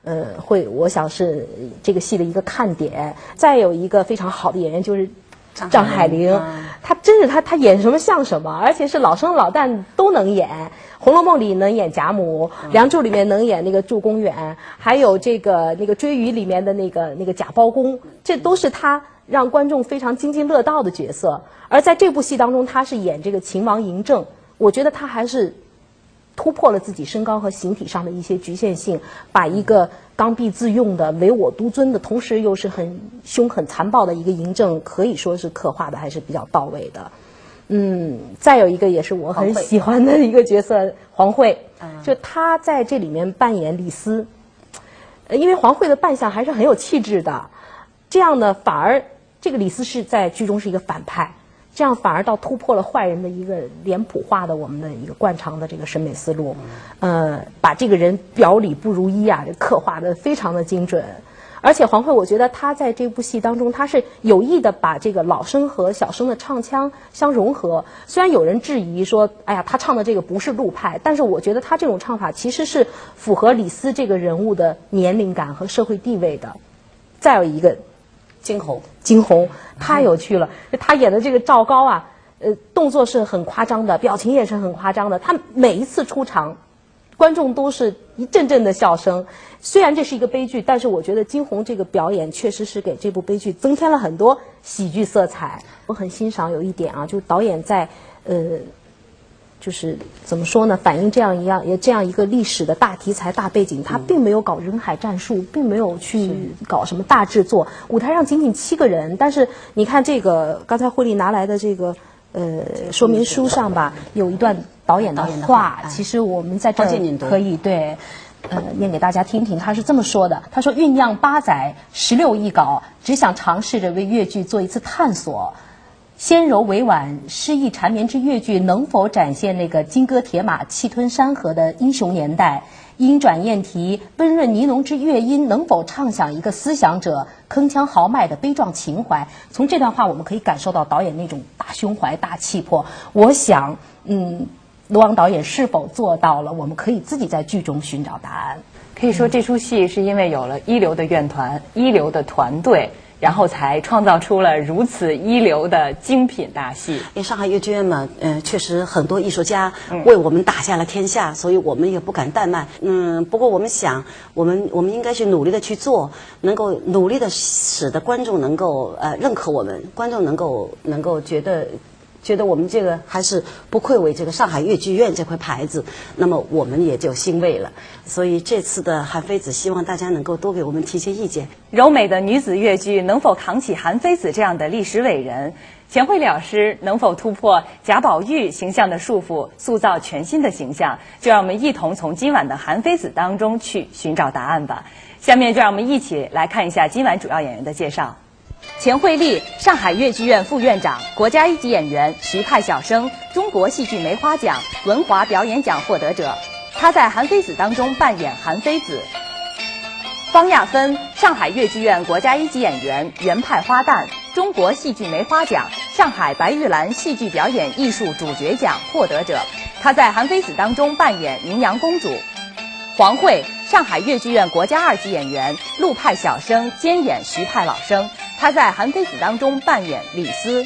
我想是这个戏的一个看点。再有一个非常好的演员就是张海玲，她真是她演什么像什么，而且是老生老旦都能演。《红楼梦》里能演贾母，《梁祝》里面能演那个祝公远，还有那个《追鱼》里面的那个贾包公，这都是她让观众非常津津乐道的角色。而在这部戏当中，她是演这个秦王嬴政，我觉得她还是突破了自己身高和形体上的一些局限性，把一个刚愎自用的唯我独尊的，同时又是很凶狠残暴的一个嬴政，可以说是刻画的还是比较到位的。再有一个也是我很喜欢的一个角色黄慧，就她在这里面扮演李斯，因为黄慧的扮相还是很有气质的，这样呢反而这个李斯是在剧中是一个反派，这样反而倒突破了坏人的一个脸谱化的我们的一个惯常的这个审美思路，把这个人表里不如一啊，刻画的非常的精准。而且黄慧，我觉得她在这部戏当中，她是有意的把这个老生和小生的唱腔相融合。虽然有人质疑说，哎呀，她唱的这个不是陆派，但是我觉得她这种唱法其实是符合李斯这个人物的年龄感和社会地位的。再有一个惊鸿，太有趣了，她演的这个赵高啊，动作是很夸张的，表情也是很夸张的，她每一次出场，观众都是一阵阵的笑声。虽然这是一个悲剧，但是我觉得惊鸿这个表演确实是给这部悲剧增添了很多喜剧色彩。我很欣赏有一点啊，就是导演在就是怎么说呢，反映这样一个历史的大题材大背景，他并没有搞人海战术，并没有去搞什么大制作，舞台上仅仅7个人，但是你看这个刚才慧丽拿来的这个说明书上吧，有一段导演的话，其实我们在这儿可以对念给大家听听。他是这么说的，他说酝酿8载16亿稿，只想尝试着为越剧做一次探索。纤柔委婉、诗意缠绵之越剧能否展现那个金戈铁马、气吞山河的英雄年代？阴转艳啼、温润呢浓之乐音能否唱响一个思想者铿锵豪迈的悲壮情怀？从这段话我们可以感受到导演那种大胸怀、大气魄。我想，罗王导演是否做到了？我们可以自己在剧中寻找答案。可以说这出戏是因为有了一流的院团、一流的团队，然后才创造出了如此一流的精品大戏。因为上海越剧院嘛，确实很多艺术家为我们打下了天下，所以我们也不敢怠慢。不过我们想，我们应该去努力的去做，能够努力的使得观众能够认可我们，观众能够觉得我们这个还是不愧为这个上海越剧院这块牌子，那么我们也就欣慰了。所以这次的韩非子，希望大家能够多给我们提些意见。柔美的女子越剧能否扛起韩非子这样的历史伟人？钱慧老师能否突破贾宝玉形象的束缚，塑造全新的形象？就让我们一同从今晚的韩非子当中去寻找答案吧。下面就让我们一起来看一下今晚主要演员的介绍。钱慧丽，上海越剧院副院长，国家一级演员，徐派小生，中国戏剧梅花奖、文华表演奖获得者。她在《韩非子》当中扮演韩非子。方亚芬，上海越剧院国家一级演员，原派花旦，中国戏剧梅花奖、上海白玉兰戏剧表演艺术主角奖获得者。她在《韩非子》当中扮演宁阳公主。黄慧，上海越剧院国家2级演员，陆派小生兼演徐派老生。她在《韩非子》当中扮演李斯。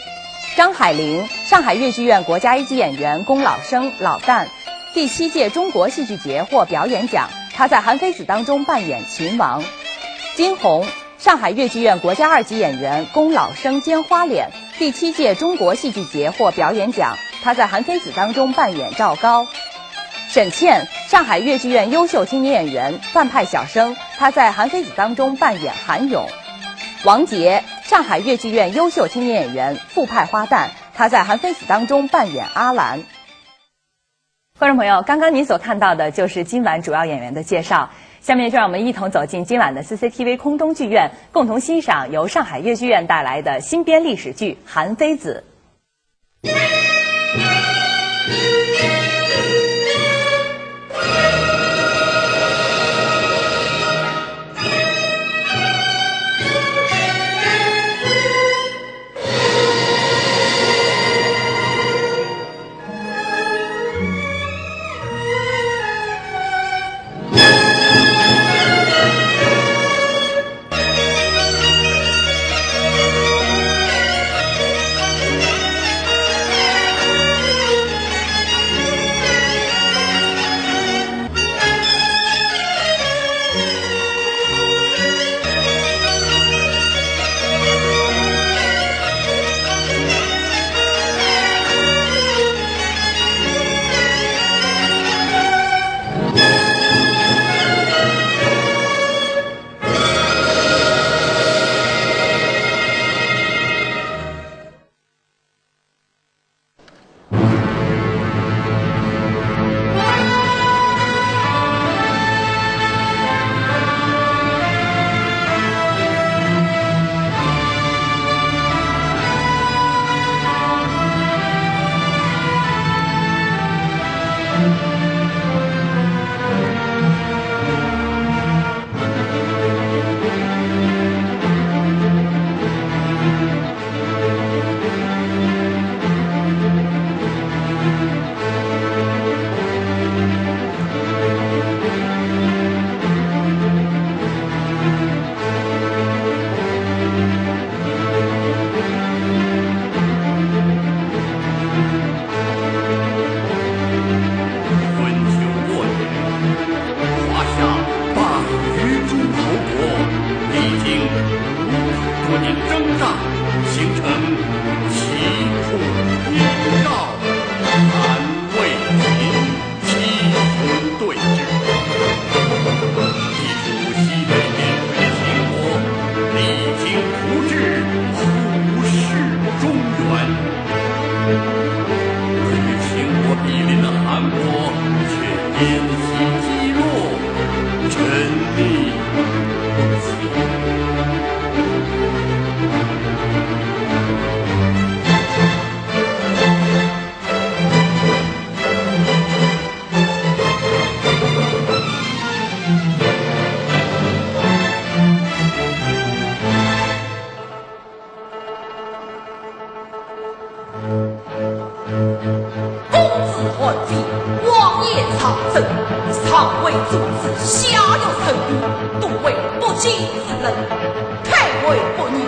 张海玲，上海越剧院国家1级演员，龚老生老旦，第7届中国戏剧节获表演奖。她在《韩非子》当中扮演秦王。金鸿，上海越剧院国家2级演员，龚老生兼花脸，第7届中国戏剧节获表演奖。她在《韩非子》当中扮演赵高。沈倩，上海越剧院优秀青年演员，范派小生，她在《韩非子》当中扮演韩勇。王杰，上海越剧院优秀青年演员，副派花旦，他在《韩非子》当中扮演阿兰。观众朋友，刚刚您所看到的就是今晚主要演员的介绍。下面就让我们一同走进今晚的 CCTV 空中剧院，共同欣赏由上海越剧院带来的新编历史剧《韩非子》。心冷，太为不义，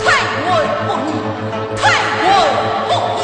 太为不义，太为不义。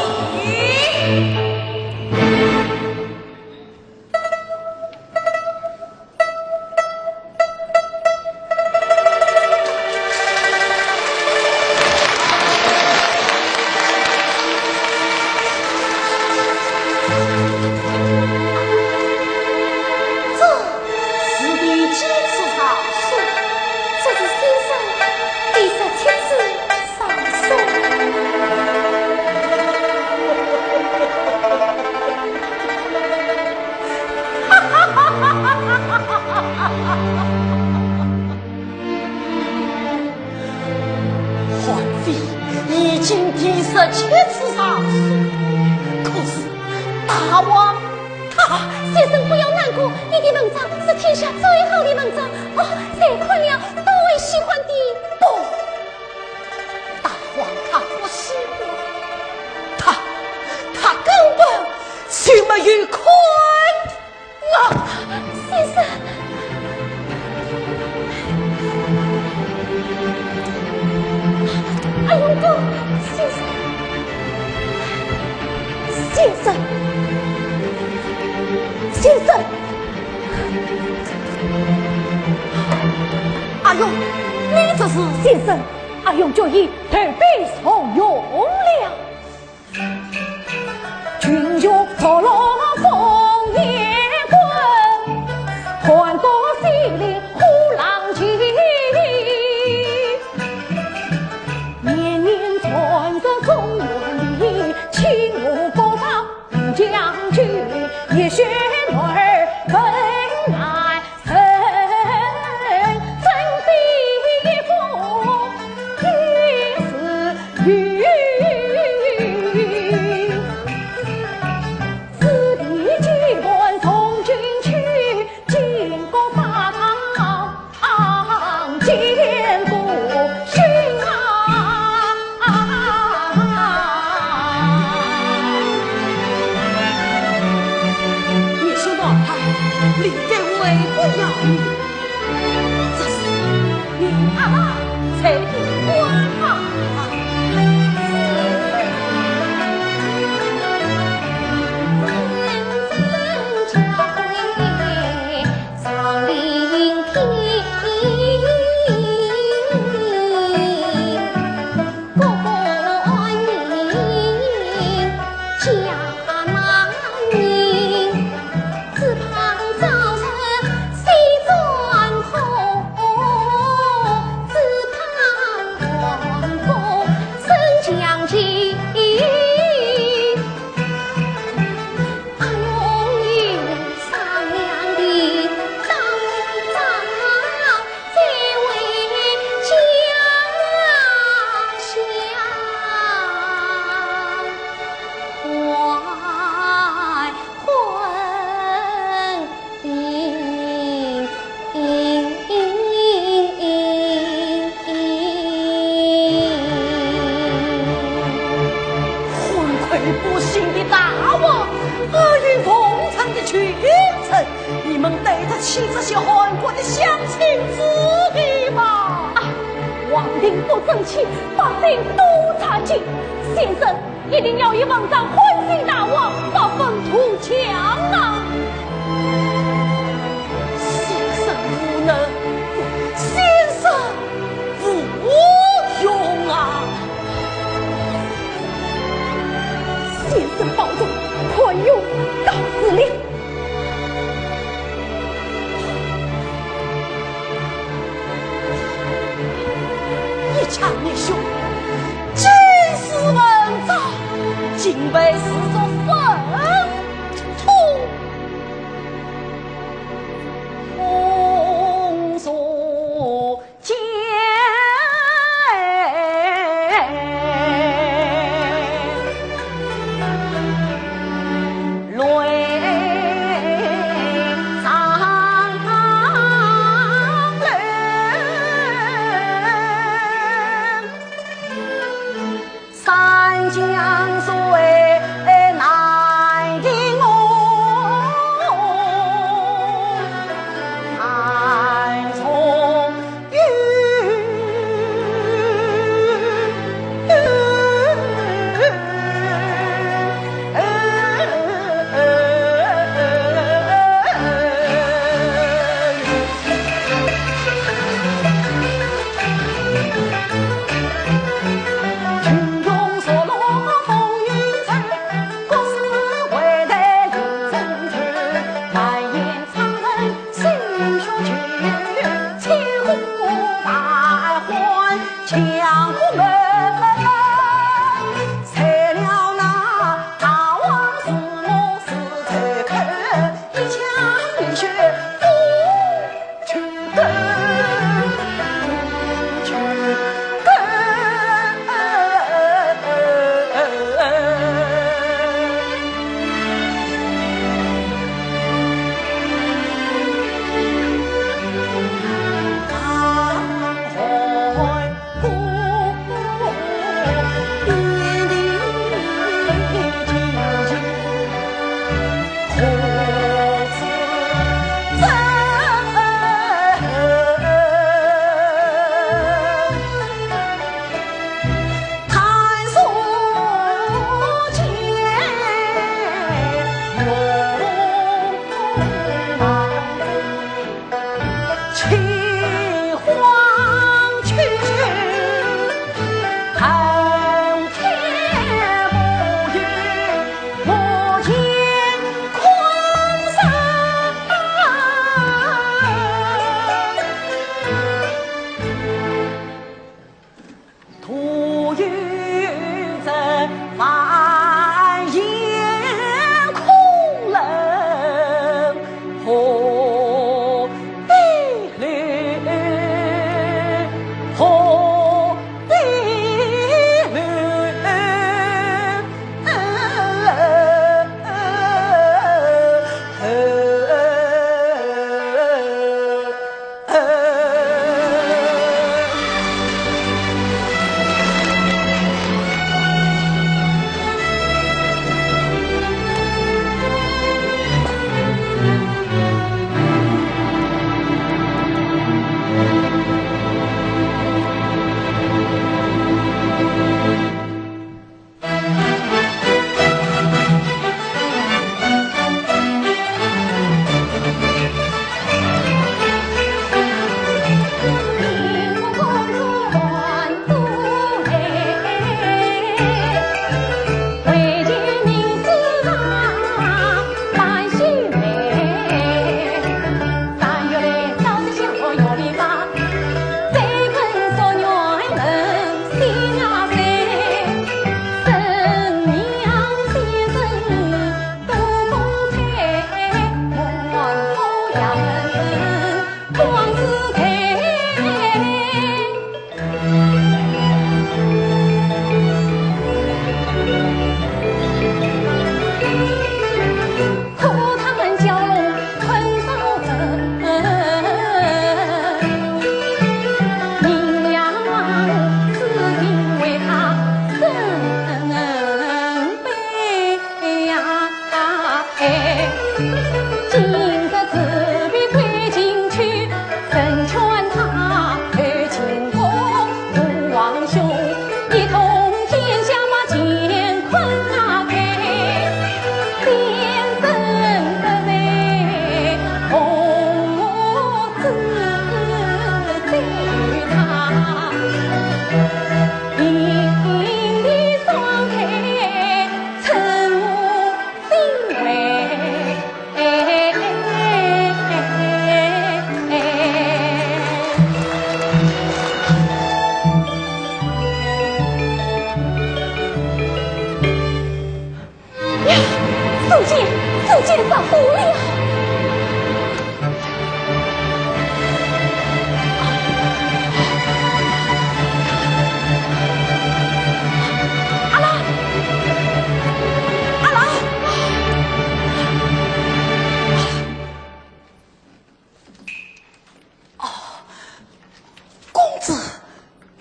三江水。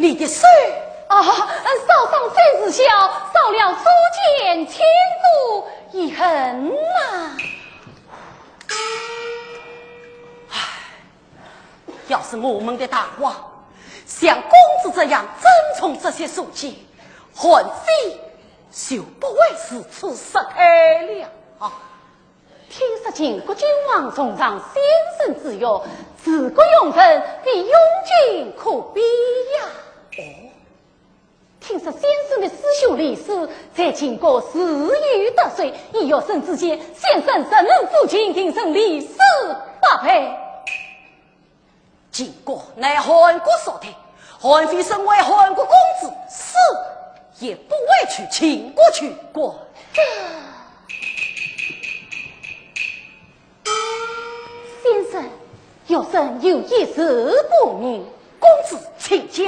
你的手啊，少上三日孝，少了书剑千古遗恨呐。要是我们的大王像公子这样珍重这些书籍，汉妃就不会是此失态了啊！听说秦国君王崇尚先生之约，治国用人比拥军可比呀。哦，听说先生的师兄李斯在秦国时遇得水，以有生之间，先生怎能负秦廷胜李斯8倍？秦国乃韩国所定，韩非身为韩国公子，死也不会去秦国取国。先生，有生有一事不明，公子请讲。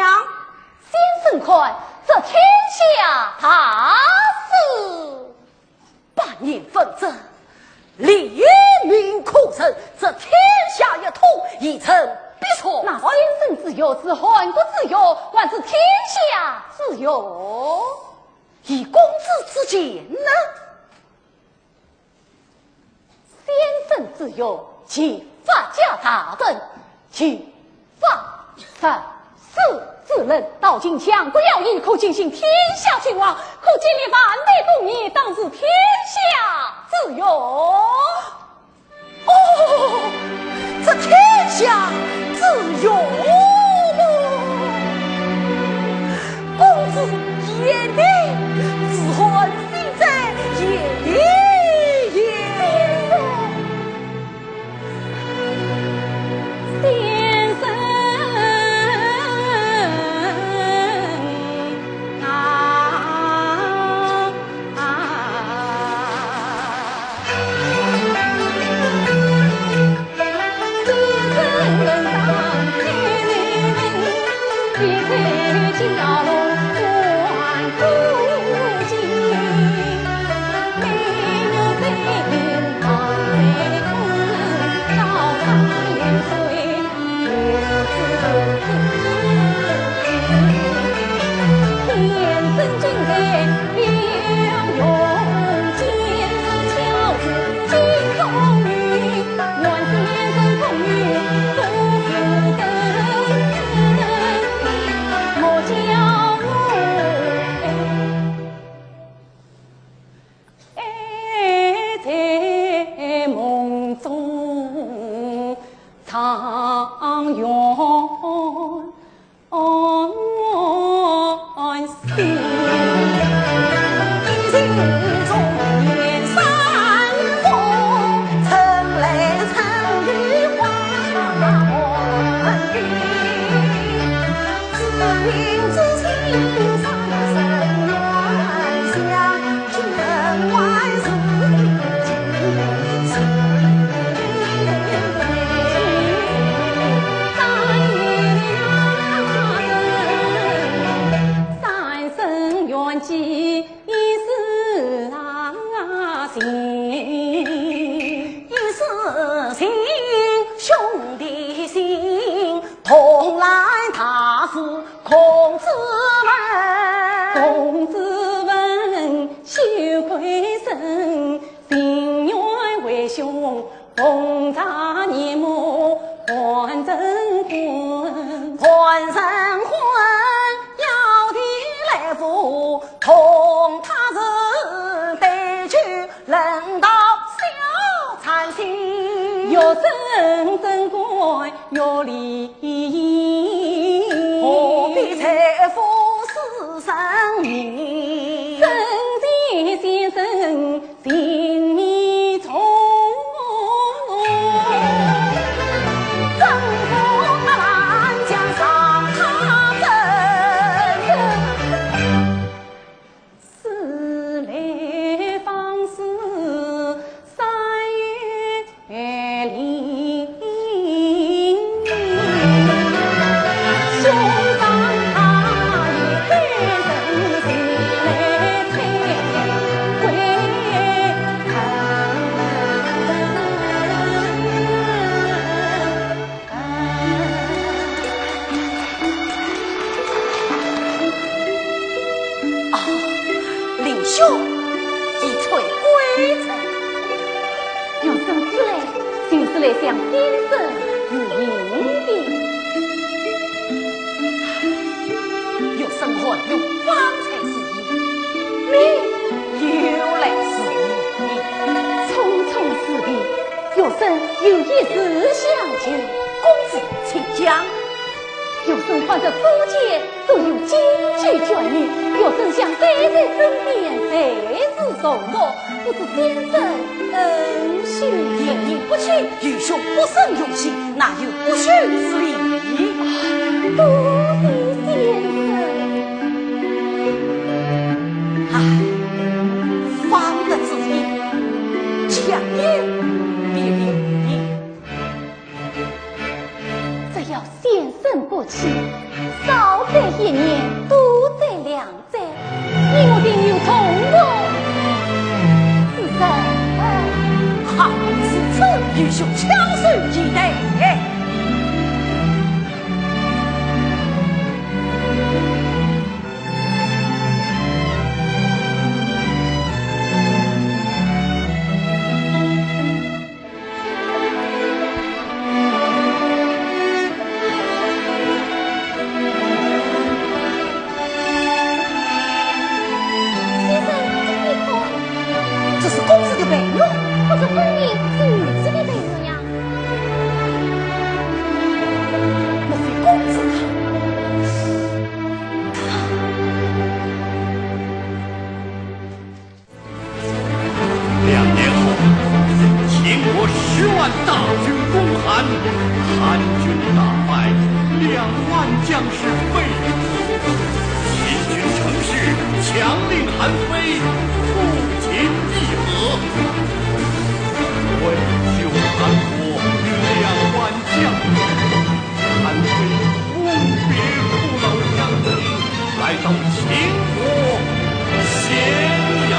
先生看，这天下大事百年纷争，黎民苦争，这天下一统已成必错。那先生之忧是韩国之忧，还是天下之忧？以公子之见呢？先生之忧，其法家大人，其法三世之人，到今强国要义，可进行天下兴亡，可建立万代不灭，当是天下之忧。哦，这天下之忧，公子也的自汉非在也的。先生再向先生致迎的。有生活有方才是意，你又来是意，匆匆辞别，有生有一事相求。公子请讲。有生患着周节，都有惊惧眷恋，有生想待在身边，随时受诺，不知先生恩许。言你不去，愚兄不胜用心，哪有不许之理？多谢先生。方的之意，强言别理。只要先生不弃，少在一年，多在2载，你我定有重逢之日。好，此次愚兄强手以待。这是公子的备用，或者分明是女子的备用呀。莫非公子2年后，秦国10万大军攻韩，韩军大败，2万将士被俘。秦军乘势强令韩非复秦议和，为救韩国2万将士，韩非吻别父老乡亲，来到秦国咸阳。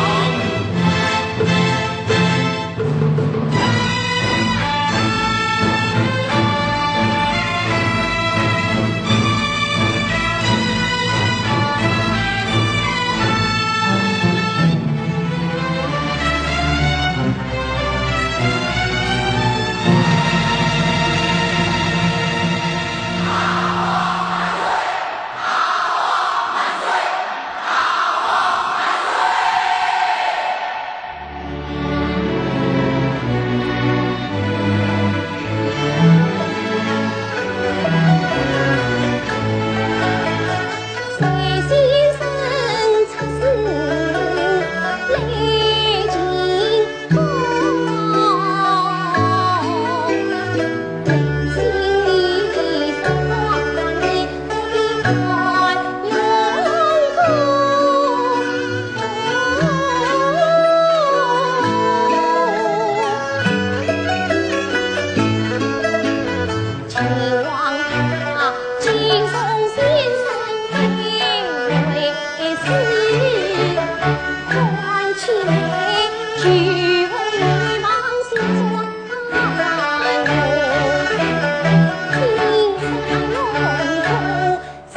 长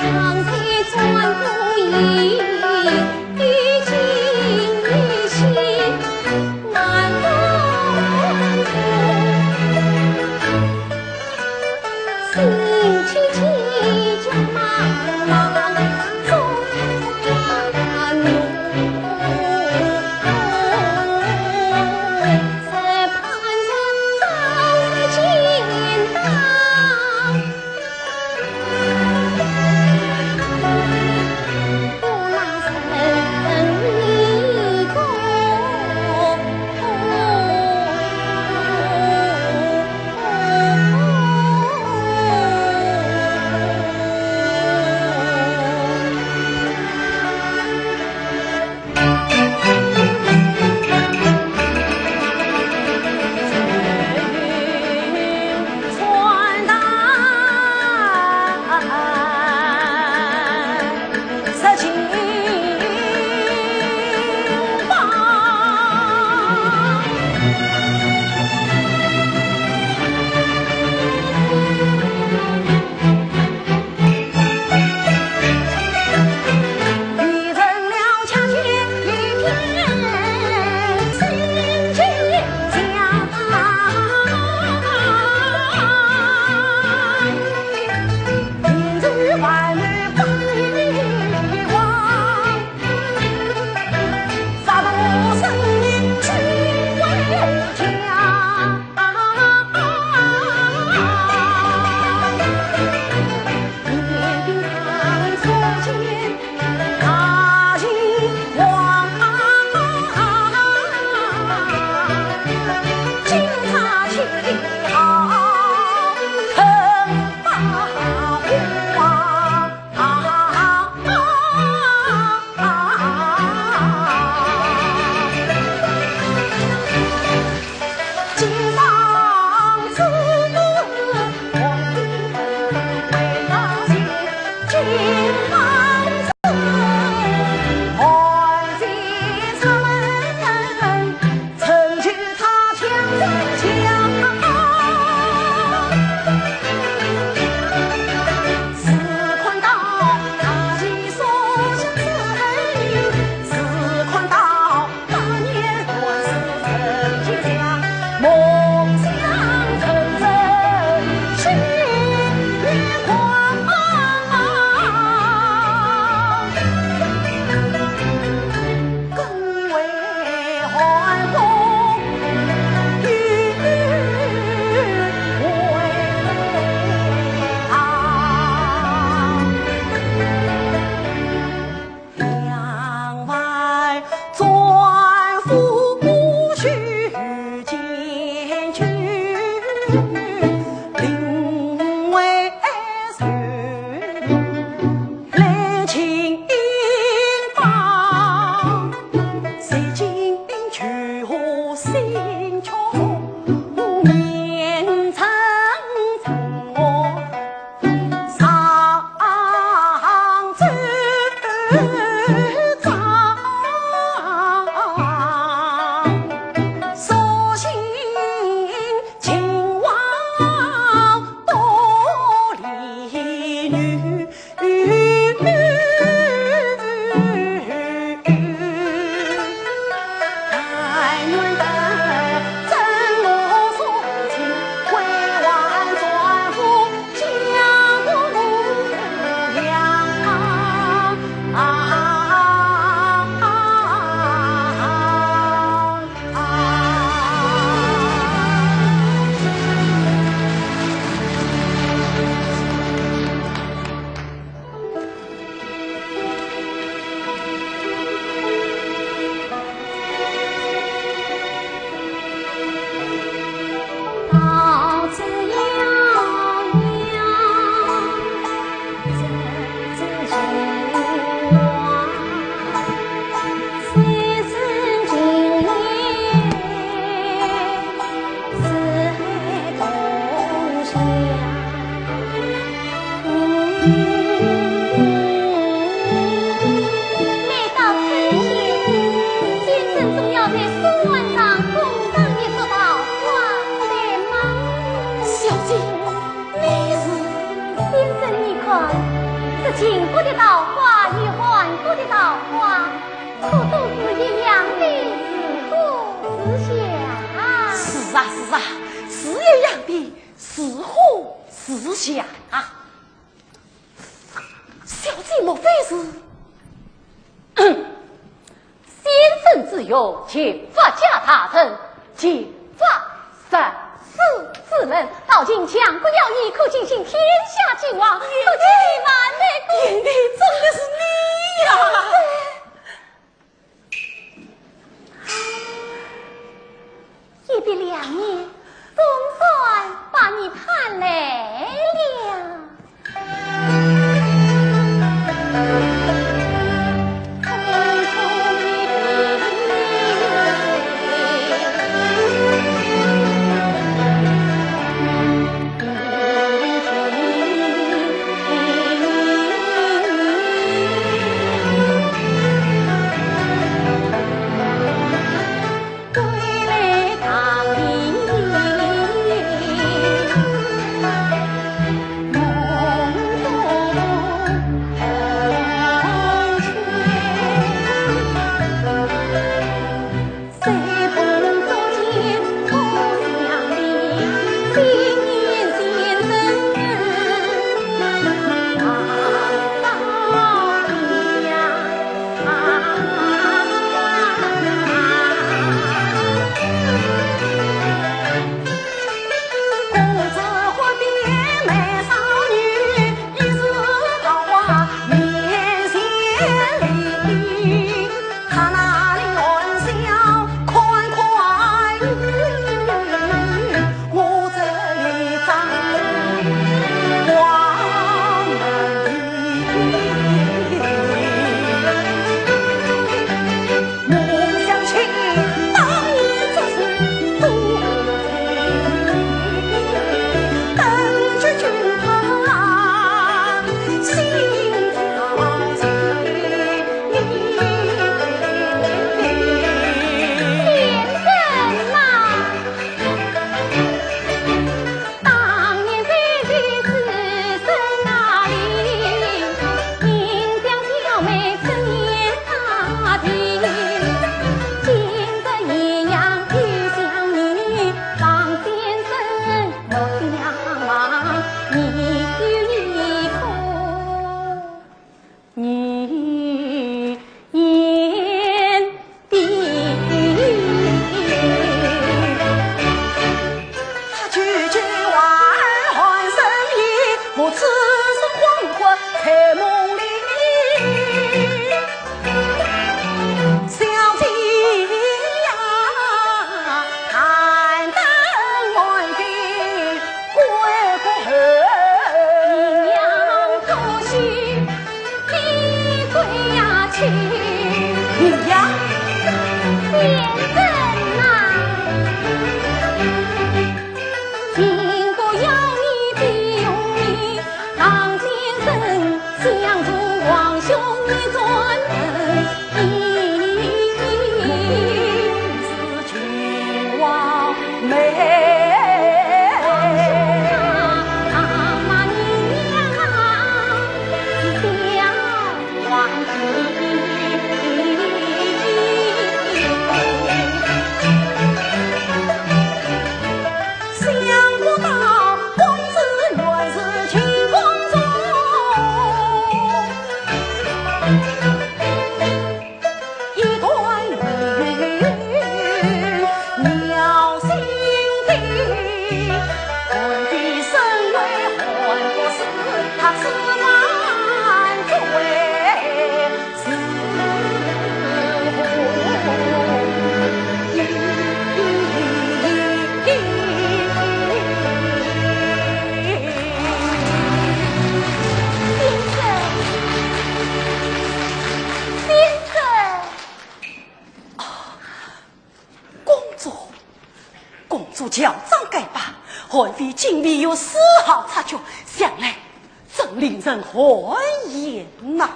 情过的桃花与欢过的桃花，可都是一样的是虎是祥。是啊是啊，是一样的是虎是祥啊。小姐莫非是？先生之忧，且发家他臣，且发三思之人，到今强国要义，可进行天下兴亡，可见你满内功。你真的是你呀！一别两年，总算把你盼来了。主教张改吧，韩非竟未有丝毫察觉，想来真令人汗颜呐！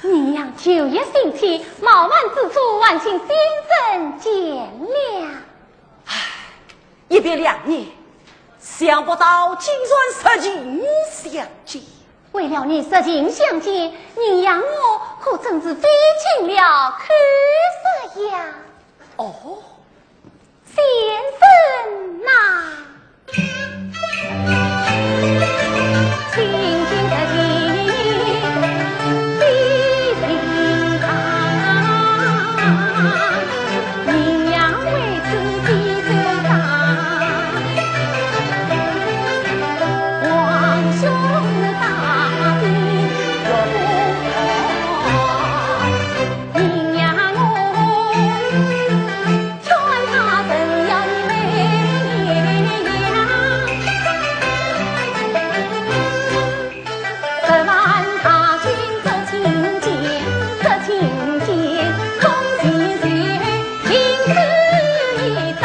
你娘旧业心切，冒犯之处，万请先生见谅。一别2年，想不到竟然实情相见。为了你实情相见，你让我可真是费尽了口舌呀！哦，先生呐，亲亲的情，比心肠，你娘为此比手长，王兄的大病有不好，你娘我劝他怎样为娘，这晚大军走亲见，这亲见空心血，情字一张。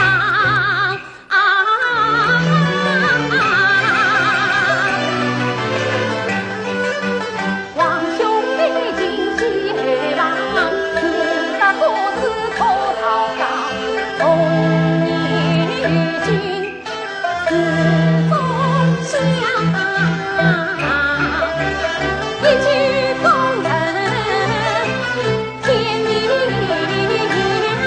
王兄弟进去望，你的父子头朝上，红衣军自风向，一举攻城千里扬，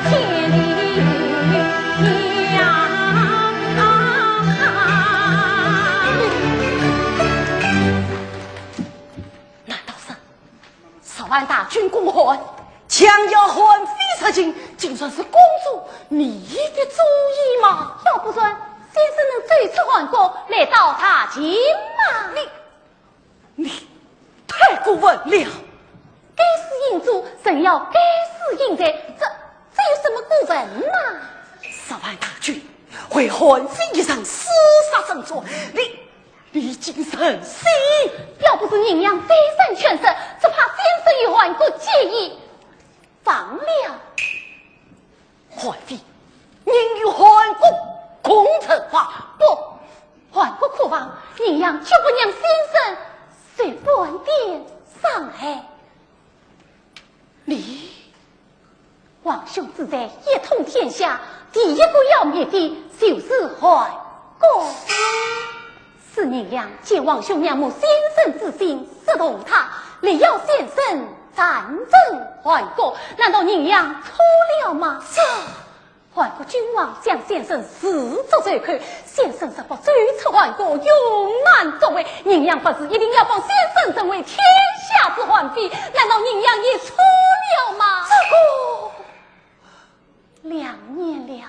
千里扬。难道是10万大军攻汉，强要汉妃实情，竟然是公主你的主意吗？要不算先生能追出韩国来到他前吗？你太过分了！该死应主，怎要该死应在？这有什么过分吗10万大军为汉妃一场厮杀争夺，你竟忍心！要不是您娘再三劝说，只怕先生与韩国结义亡了。汉妃，您与韩国共策划不，韩国可亡，您娘绝不让先生随半点伤害。你王兄自在一统天下，第一个要灭的就是韩国。是您娘借王兄仰慕先生之心，识同他，力要先生战争韩国，难道您娘错了吗？这韩国君王将先生视作罪魁，先生若不追出韩国，永难作为。您娘不是一定要帮先生成为天下之皇妃，难道您娘也错了吗？这个2年了，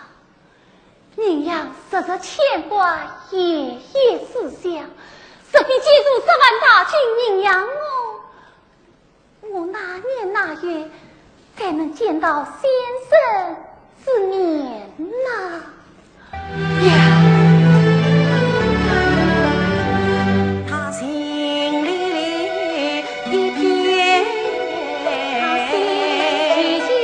您娘时时牵挂，夜夜思想，势必记住10万大军，您娘我哪年哪月才能见到先生之面呐？他心里一片真心情。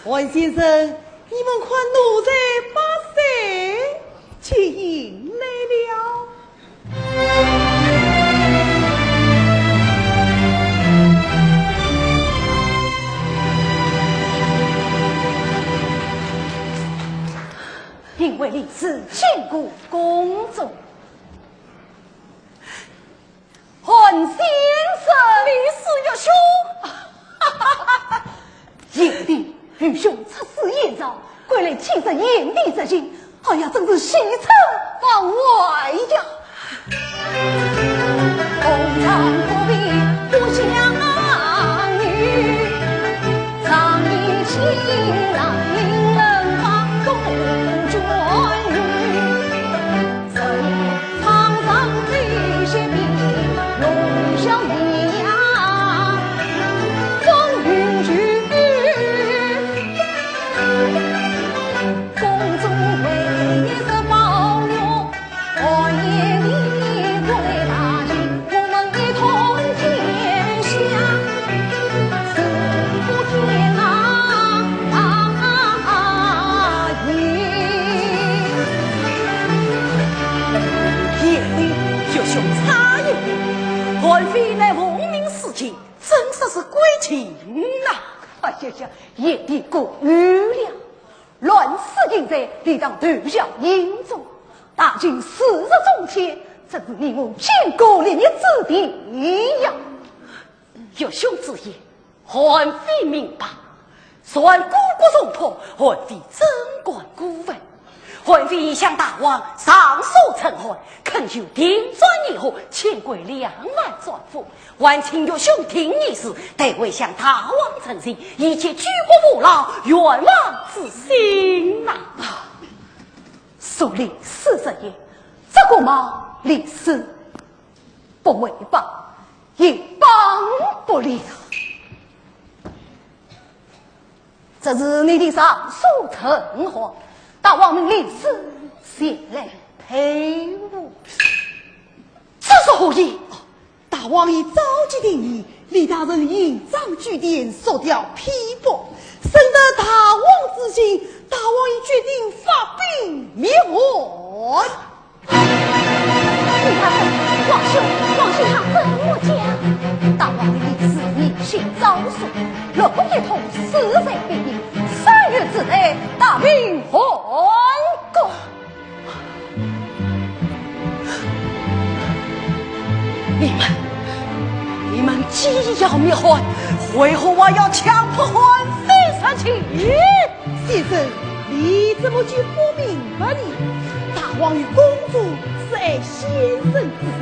文先生，你们快奴才把谁去迎来了？因为李氏千古公主，韩先生，李氏有兄，眼帝与兄出师言招，归来亲自眼帝之情，哎呀，真是喜出望外呀！红尘不必不相遇，常以情郎令人发动眷侣，谁苍苍飞雪碧，龙啸一样风云聚。公主为是保佑，我夜里归大吉，我们一同天下，四福天啊爷！夜里就凶差一点，韩非乃闻名世界，真是归情呐！哎呀呀，夜帝过于了，乱世今在，理当断下应中。大清40中天，这是你我千古立业之地呀！有兄之言，韩非明白。算姑姑送托，韩非真管古文。韩非已向大王上书陈汉，恳求定转以后迁归2万转府。还请有兄听一事，得为向大王陈情，一切举国父老，愿望之心呐！说历史之言，这个嘛历史不为帮，也帮不了。这是你的上书陈汉，大王命历史前来陪我。这是何意？大王已召集定义，李大人引章据典，收掉批驳，深得大王之心，大王已决定发兵灭汉。李大人，皇兄他怎么讲？大王的意思你先招数，若不一同势在必赢，3月之内大兵还宫。你们既要灭汉，为何我要强迫汉非杀亲？先生，你怎么就不明白呢？大王与公主是爱先生之心，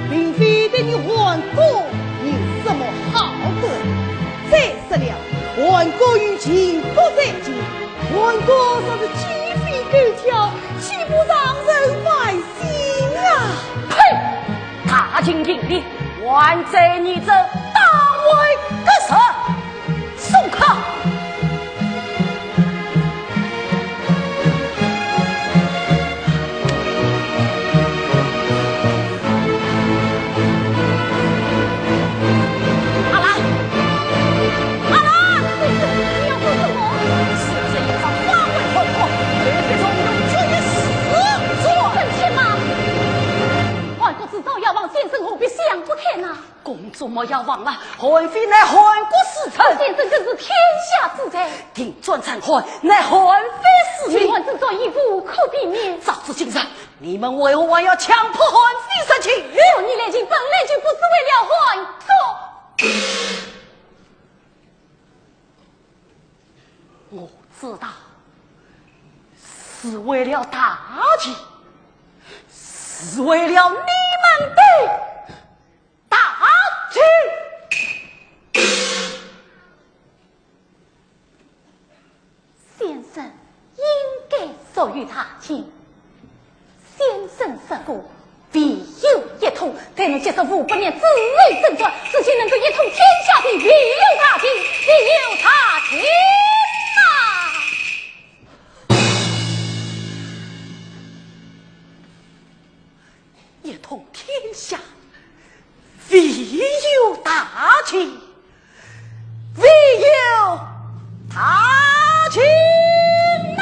并非对你汉国有什么好德。再说了，汉国与秦国在近，汉国若是鸡飞狗跳，岂不让人烦心啊？呸！大秦英烈，还在你这大威个神，送客。公主莫要忘了，韩非乃韩国使臣，先生更是天下之才，定转陈汉乃韩非使命。秦汉之作义无可避免。早知今日，你们为何还要强迫韩非杀亲？若你来京本来就不是为了汉国，我知道是为了大计，是为了你们的大计。先生应该授予他亲，先生失过必有一统，才能接受500年自为正传，自己能够一统天下的必有他情，必有他情啊！一统天下，必有大情，必有他情啊！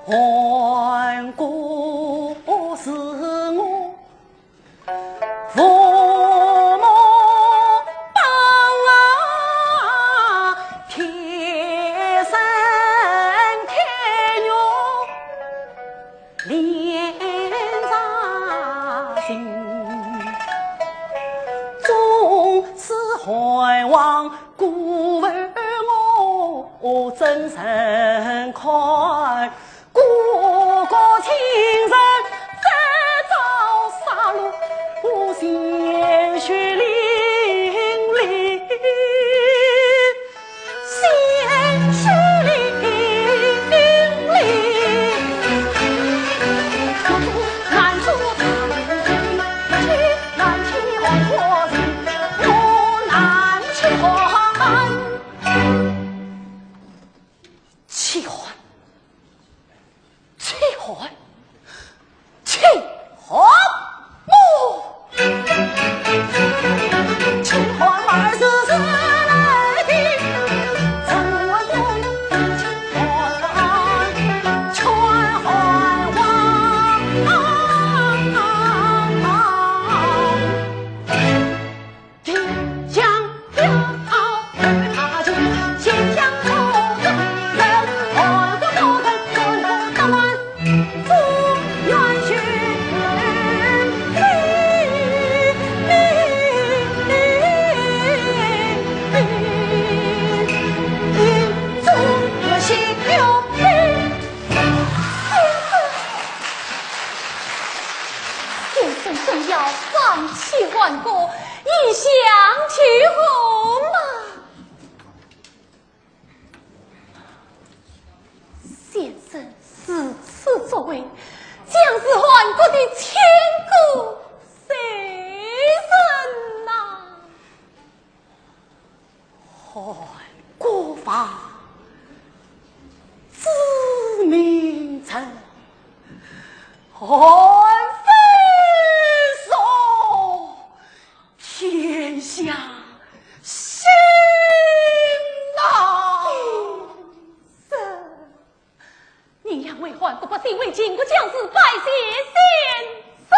还故是我父母帮天生天育连长心，总是还望顾问我真诚宽。故国亲人再遭杀戮，我鲜血淋漓，鲜血淋漓。难说他们难去还活人，我难去还齐还。为将士汉国的千古谁人呐？汉国法知名臣，汉非说天下心呐！是，你杨为汉国不幸为秦国将士拜谢先生。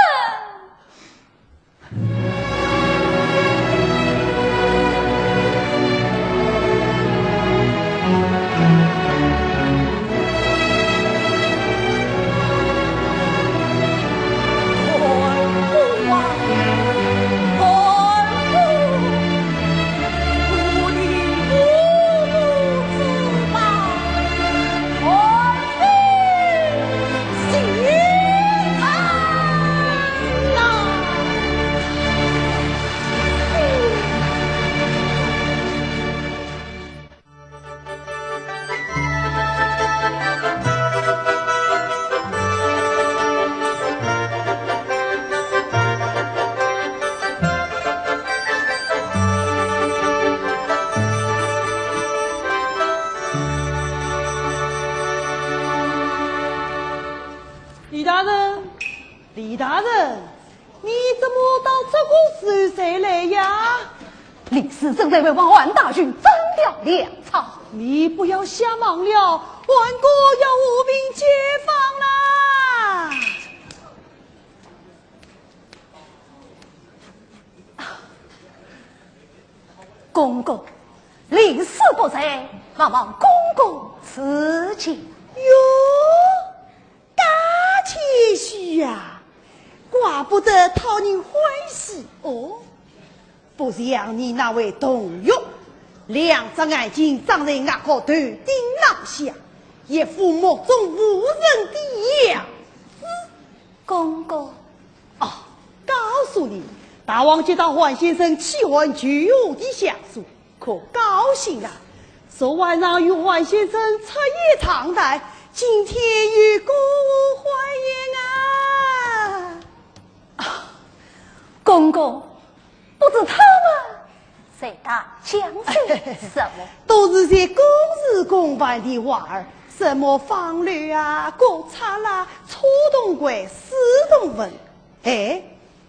李大人，你怎么到这个时辰来呀？李斯正在为王万大军征调粮草。你不要瞎忙了，万国要务兵解放啦！公公，李斯不在，望公公赐教。哟，大谦虚呀！怪不得讨人欢喜哦，不像你那位董玉，两只眼睛长在牙口头顶囊下，一副目中无人的样子。公公，哦，告诉你，大王接到黄先生弃婚居无的相书，可高兴了。昨晚上与黄先生彻夜长谈，今天与国务欢宴啊！公公，不知他们在打将军什么？都是些公事公办的话儿，什么方略啊、国策啦、初动会、私动文。哎，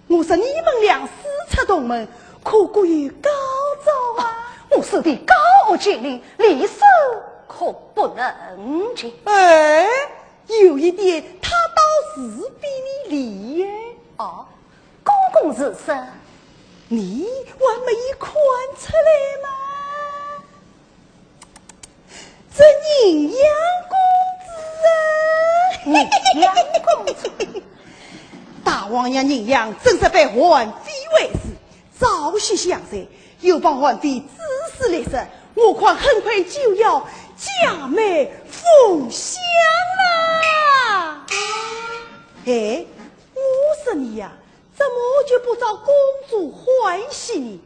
我说你们俩私出同门，可过于高招啊！我师弟高傲精灵，李斯可不能进。哎，有一点他倒是比你厉耶。哦，公公是谁？你还没看出来吗？这宁阳公子啊！宁阳公子，大王爷宁阳正是被皇妃为师，朝夕相随，又帮皇妃指使来时，我看很快就要嫁妹奉香啦！哎，我说你呀，怎么就不找公主欢喜呢？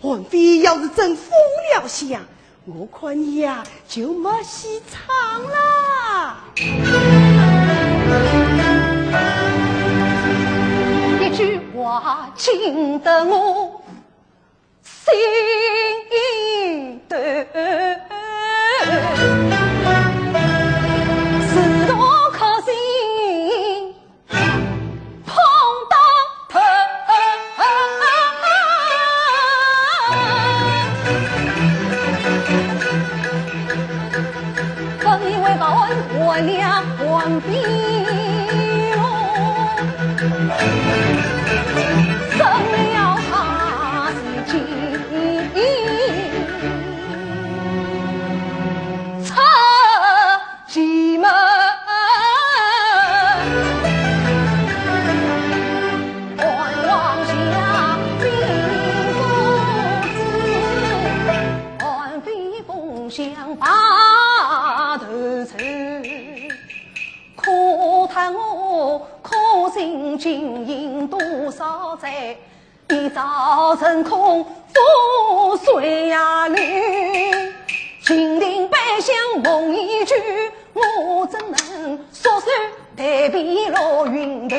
皇妃要是真封了香，我看你呀就没戏唱啦！一句话惊得我心短，是多可惜碰到头。本以为把我俩还比生了他是出西门，还望下兵父子，还非共享把头筹。可叹我可心经营多少载，一朝成空覆水呀绿。金陵百姓梦一句，我怎能说算待碧落云头，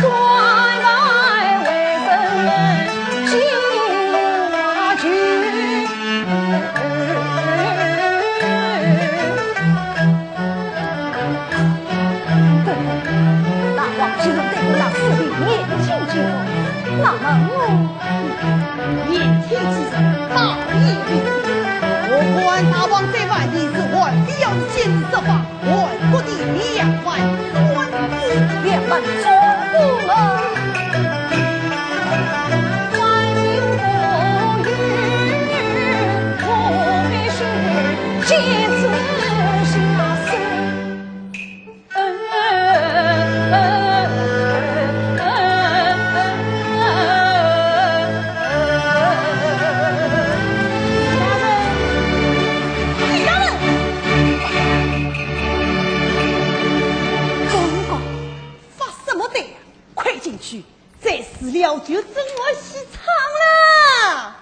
关外为什么进我去？大王只能对我那四弟年轻之后，那么我年轻气盛，大义名分。我管大王在外地是还必要见你设法，还国的2万专夫2万专夫们。再死了就真我西厂了。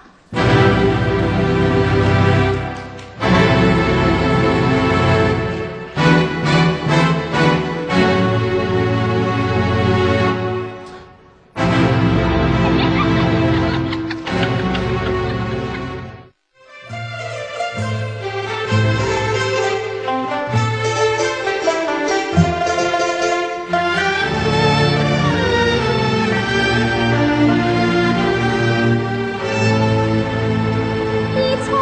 风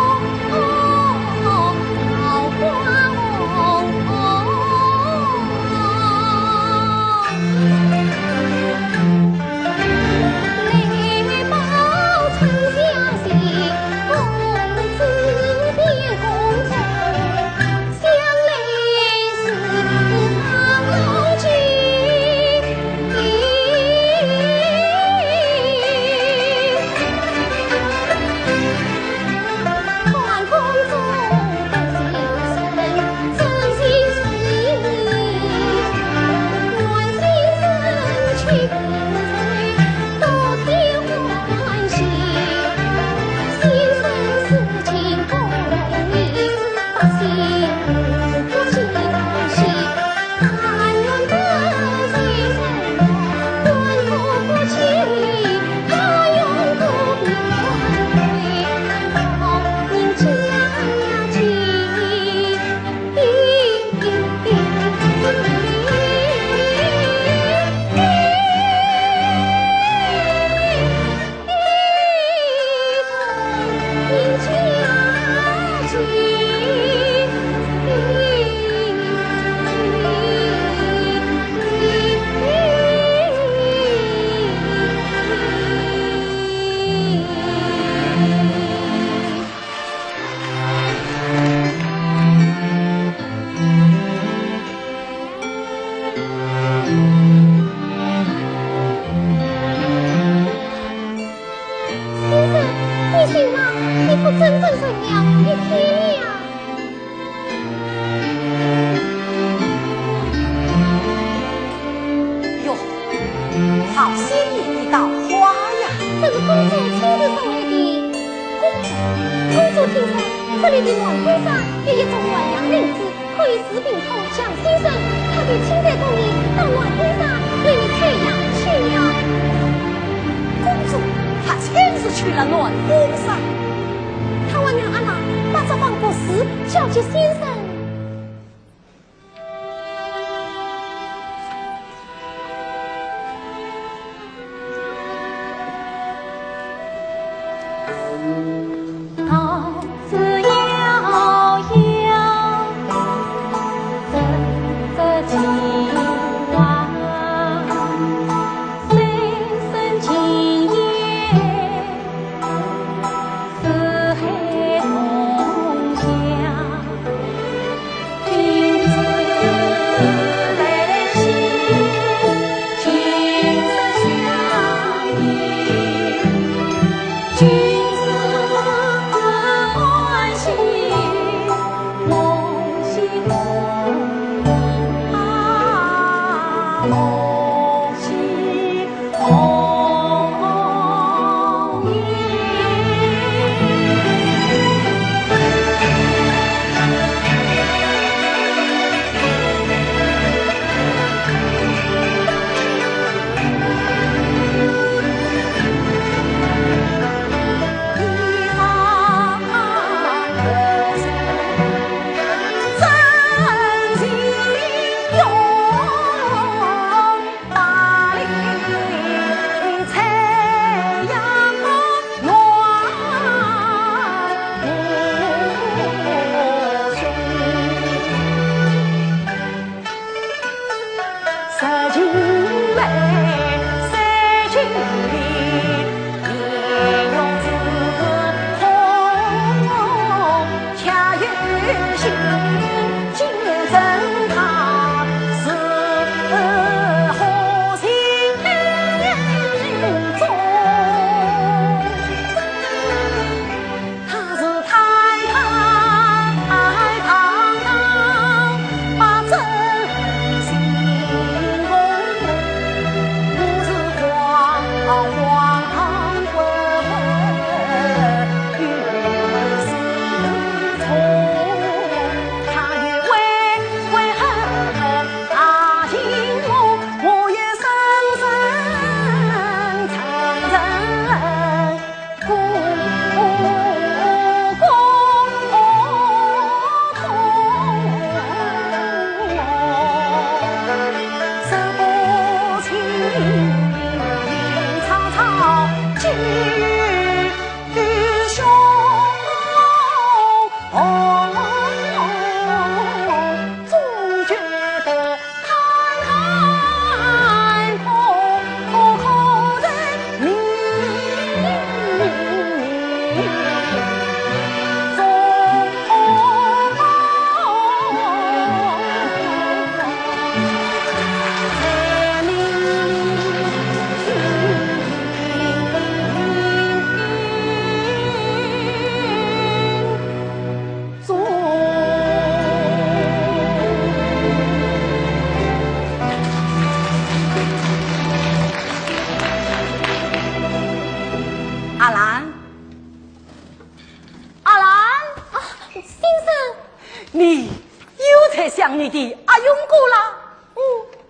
想你的阿勇哥啦。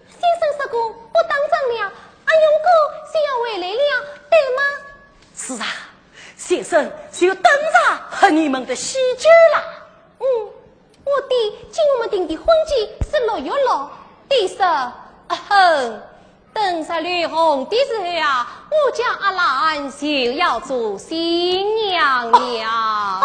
先生说过不当真了，阿勇哥是要回来了，对吗？是啊，先生就等着和你们的喜酒啦。我弟今我们定的婚期是6月6，第10，等在绿红的时候呀，我家阿兰就要做新娘了。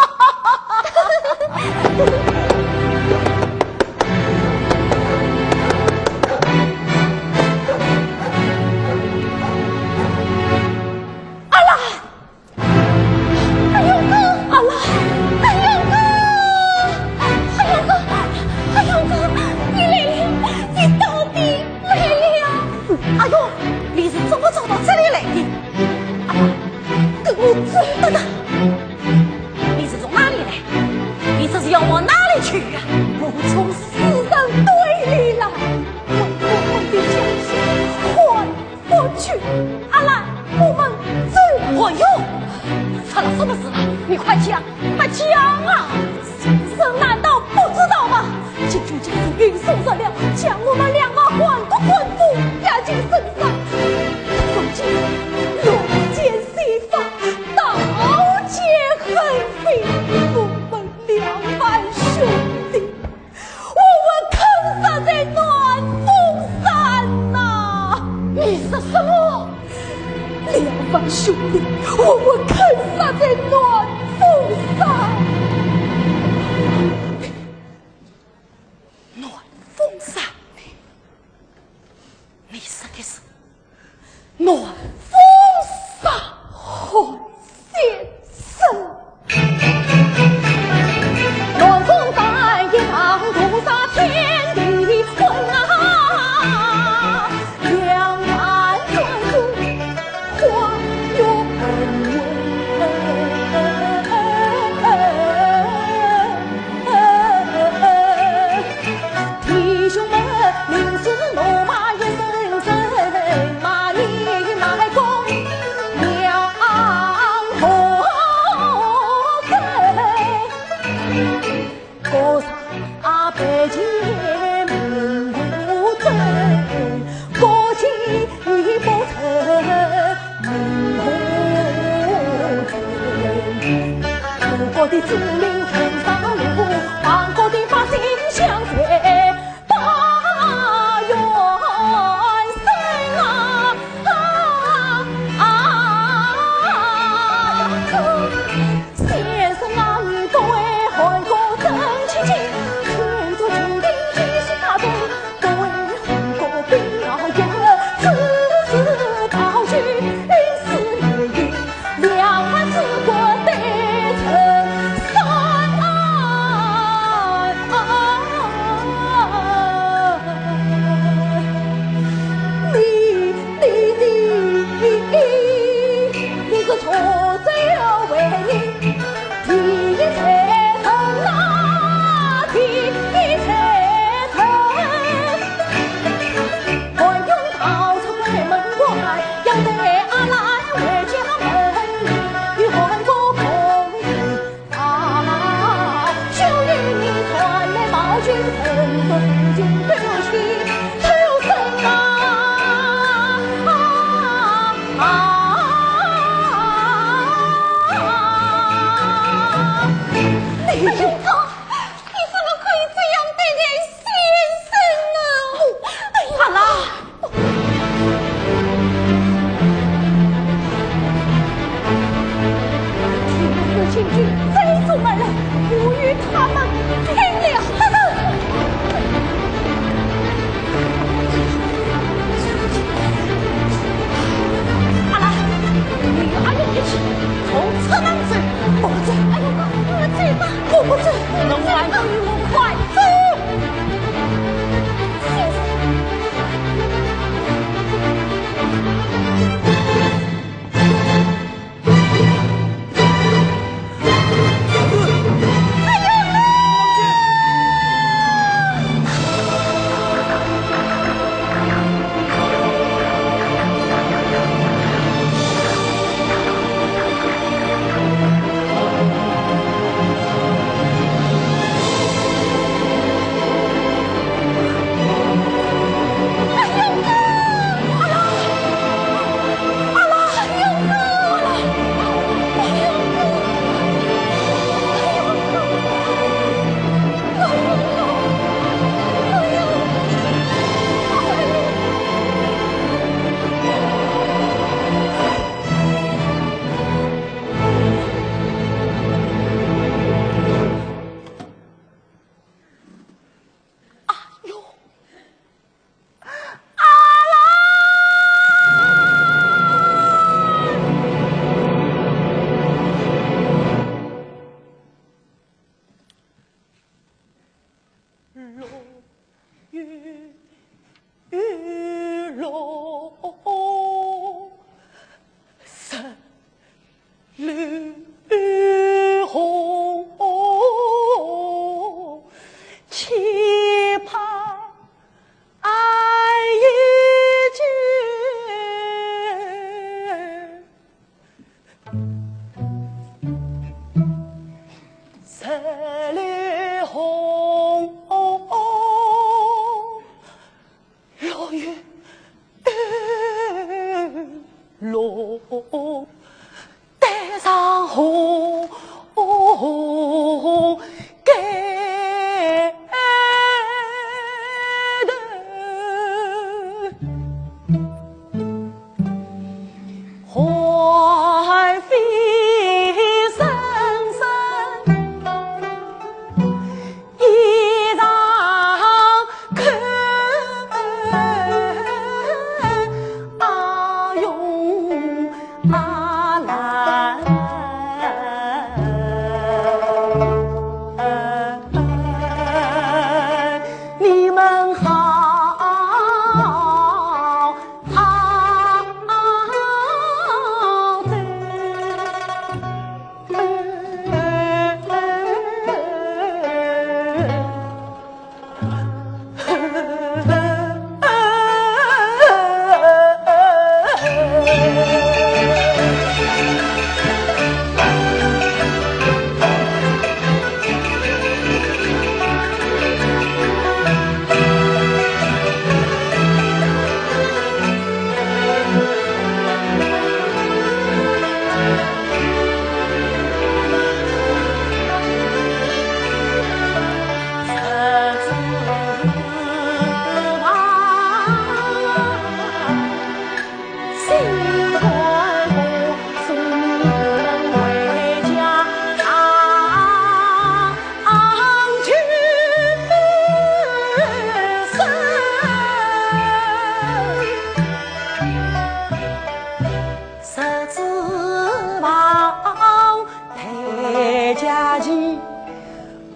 落十里红，期盼爱一句，十里红，落雨落，带上红盖头，花飞深深，衣裳看阿勇阿兰。你们好好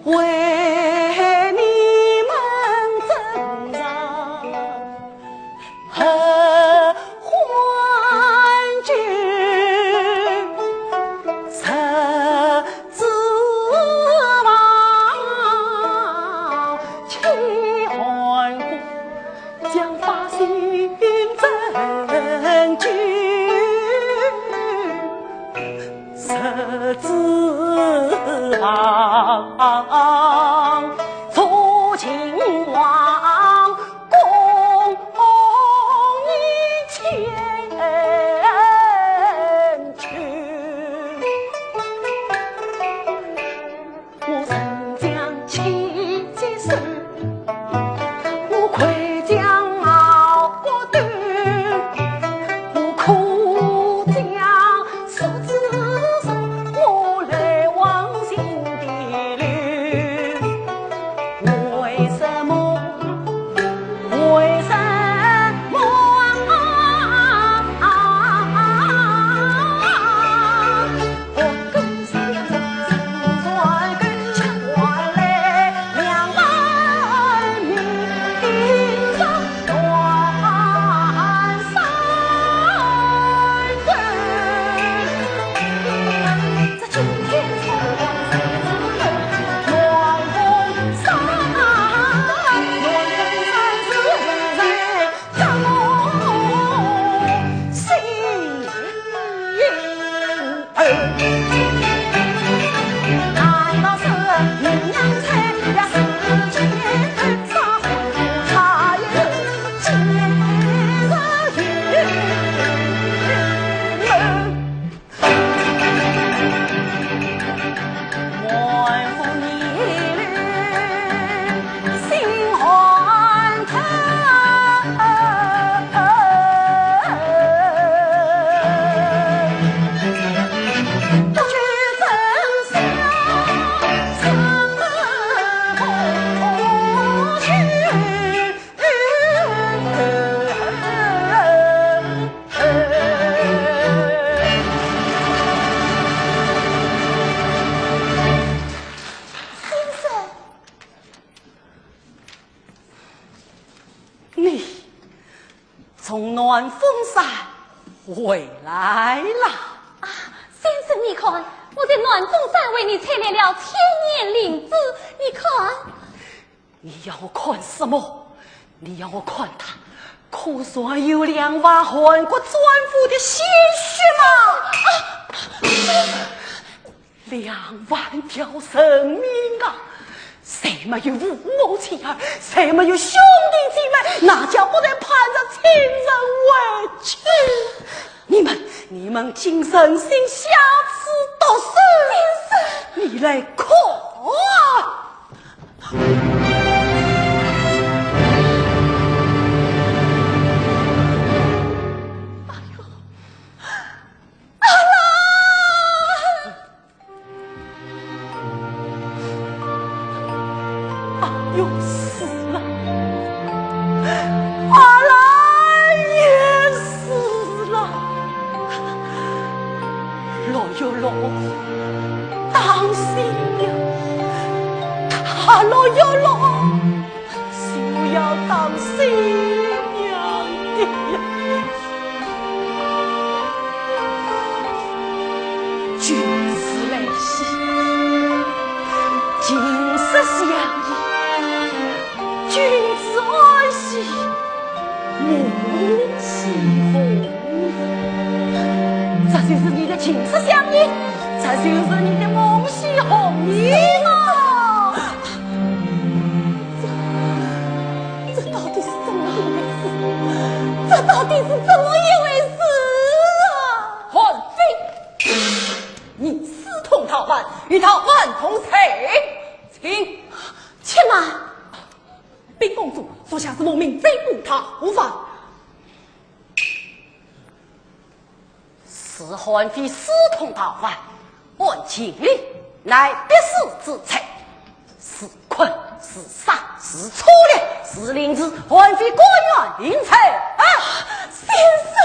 为你们增上和欢聚，十指望齐欢呼，将发心珍聚。十指望，楚秦王共你前去。我曾将妻接手，我快将熬过断。从暖风山回来了。啊，先生，你看，我在暖风山为你采来了千年灵芝，你看。你要我看什么？你要我看他口算有2万韩国专夫的鲜血吗？2万条生命啊！谁没有父母妻儿，谁没有兄弟姐妹，哪叫不能盼着亲人委屈？你们今生心下此毒死，你来看又死了，阿兰也死了，老有老，当心呀！他老有老，就要当新娘的呀！君子来兮，今世相依。君子爱惜，母喜红。这就是你的情思相依，这就是你的梦喜红衣吗？这到底是怎么一回事？这到底是怎么一回事啊？韩非，你私通逃犯，与他暗通贼，请且慢。禀公主，属下是蒙命追捕他，无犯。是韩非私通逃犯，按情理乃别事之罪，是困是杀是粗劣是凌迟，韩非官员临罪啊！先生，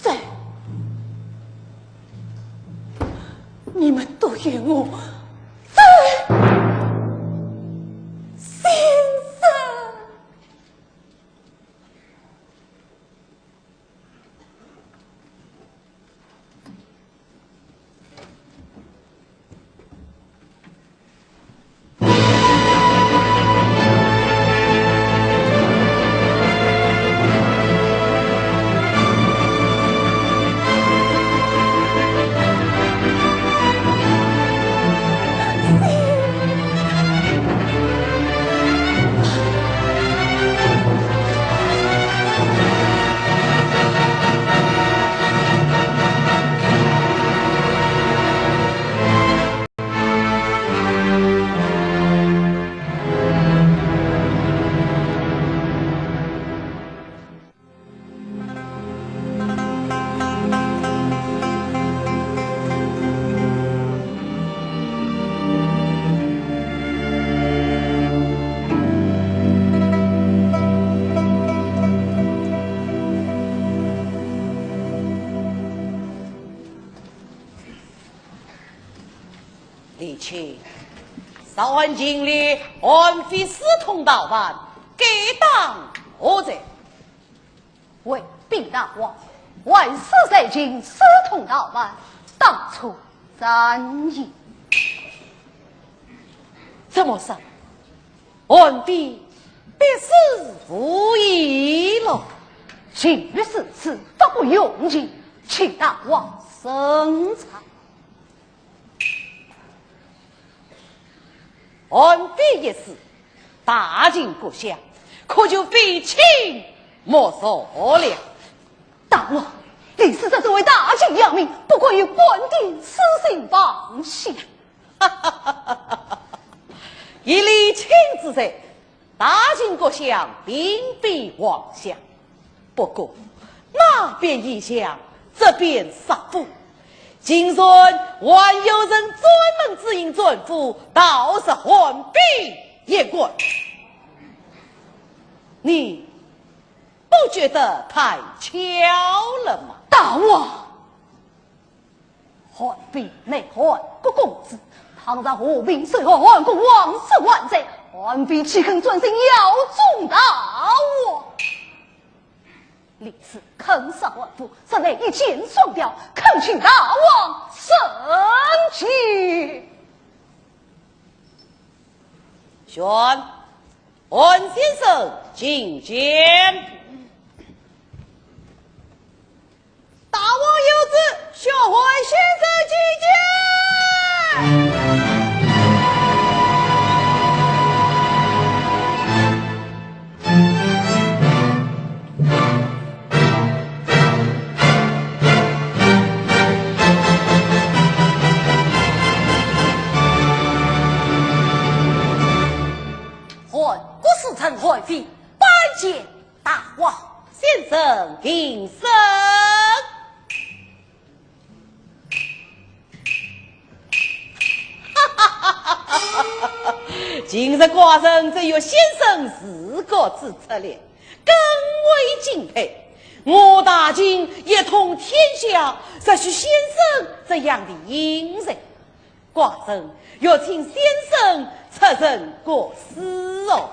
在你们都怨我，先生。李清，少安经理安非私通逃犯，该当何罪？为禀大王，万事在今，私通逃犯，当初3亿。怎么说？安非必是无疑了。今日是此，不不用尽，请大王审查。安非一事，大尽国相，可就非亲莫所了。大王，李使者作为大秦要命，不过与官邸私信放下。以李清之罪，大秦国相并非妄想。不过那边一想，这边杀父。今孙还有人专门指引准夫，倒是换笔也过。你不觉得太巧了吗？大王，汉必内汉国公子，倘在和平虽和汉国王室万岁，韩非岂肯专心要中大王？历次坑杀万夫，实乃一箭双雕，恳请大王圣旨。宣韩先生觐见。大王有旨，宣韩先生觐见。陈怀妃拜见大王，先生平身。今日寡人只有先生4个字策略，更为敬佩。我大清一统天下，实需先生这样的英人。寡人要请先生出任国师哦。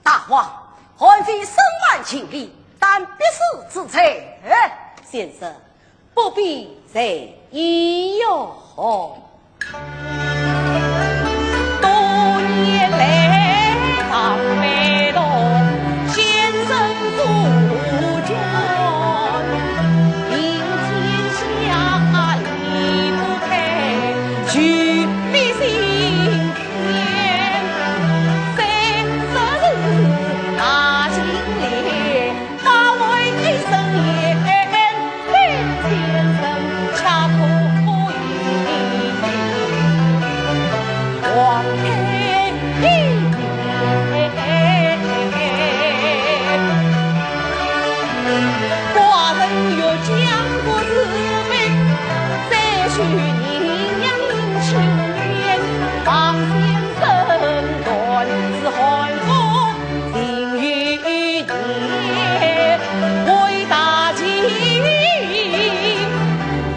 大王，韩非身万情理，但必是之才。先生不必在意哟。多年来常被动，先生主权，平天下离不开，举必心天。大金莲，大为一生言，先生恰可以王配一寡人有讲过自卑，再续阴阳情缘，王先生断是寒风。为大计，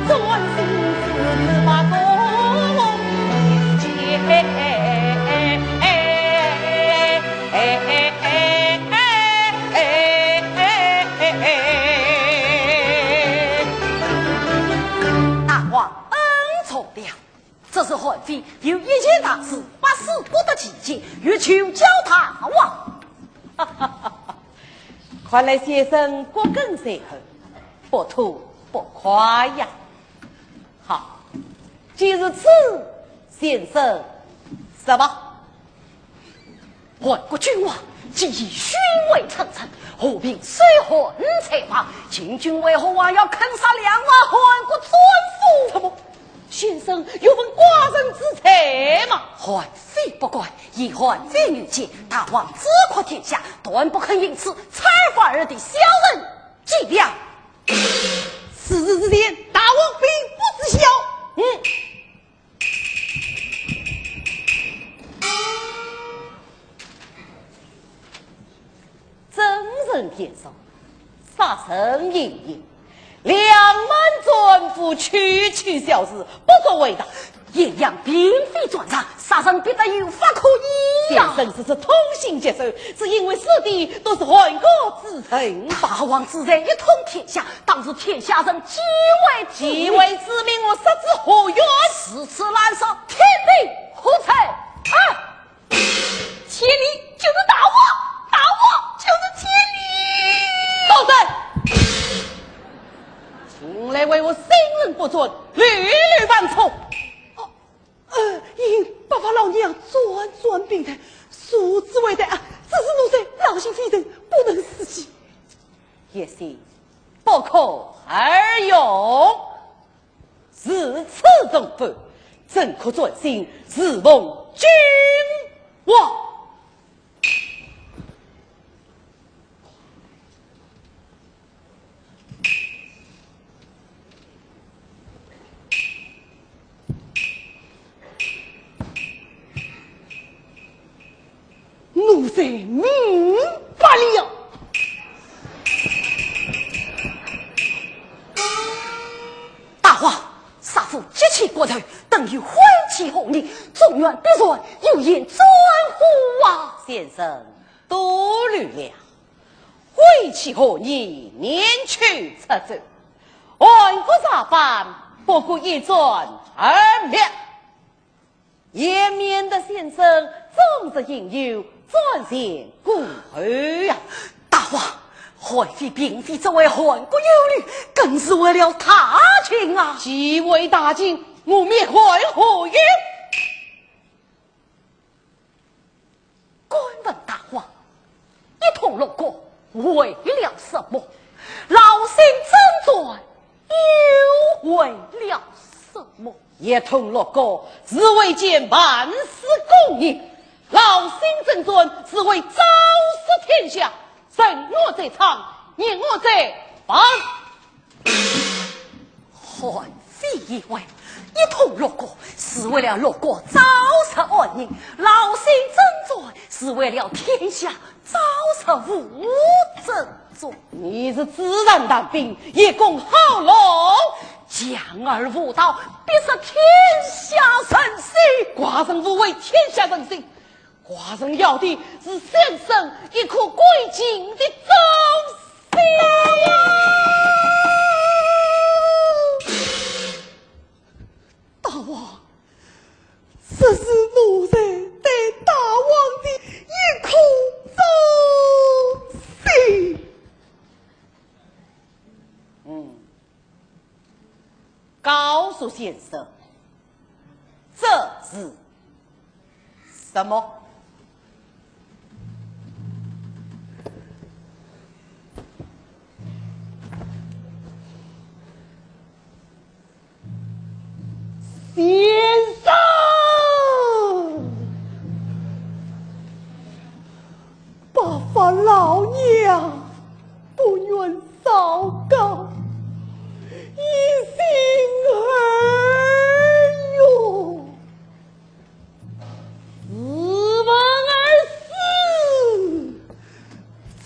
专心自把功结。大王恩宠了，这是韩非有一件大事，把事不得其解，欲求教大王。看来先生果更随和，不吐不夸呀。好，既如此，先生什么？韩国君王既已虚伪成臣，何必随韩采访？秦军为何还要坑杀2万韩国尊父？什么？先生有问寡人之才吗？韩非不怪，以韩非女界，大王自扩天下，断不肯因此采访而的小人计量。4日之前，大王并不知晓。真人变少，杀神隐隐。2万尊父区区小事，不作为的。阴阳并非专长，杀人必得有法可依呀。先生只是通行接受，只因为四弟都是韩国之臣。大王之人一统天下，当是天下人既为之命，我杀之何怨？此次滥杀，天地何才？千里就是大王，大王就是千里。高僧，请来为我信任不准，屡屡犯错。因白发老娘转病态，数之为代这是奴才劳心费神，不能死弃。也是不可而用，自此中犯，怎可专心侍奉君王？奴才明白了。大王，杀父极其过头，等于毁其红利，众怨必然，有言转乎啊！先先生多虑了，为其何你念去出走？万不杀犯，不过一转而灭，也免得先生总是引诱转前顾后呀。大王，怀妃并非这位韩国有虑，更是为了他情啊！既为大惊，我灭怀何用？敢问大王，一同路过为了什么？老身真传又为了什么？一同路过只为见万世公义，老身真传是为昭示天下。胜我在场，赢我在房。韩非以为一同路过是为了路过昭示安宁，老身真传是为了天下昭示无争做。你是自然当兵，一共好龙，强而无道，必是天下人心。寡人无为天下人心，寡人要的是先生一颗归尽的忠心啊！大王，这是奴人对大王的一颗忠心。告诉先生，这是什么？先生，八方老娘不愿糟糕，一心而用，自刎而死，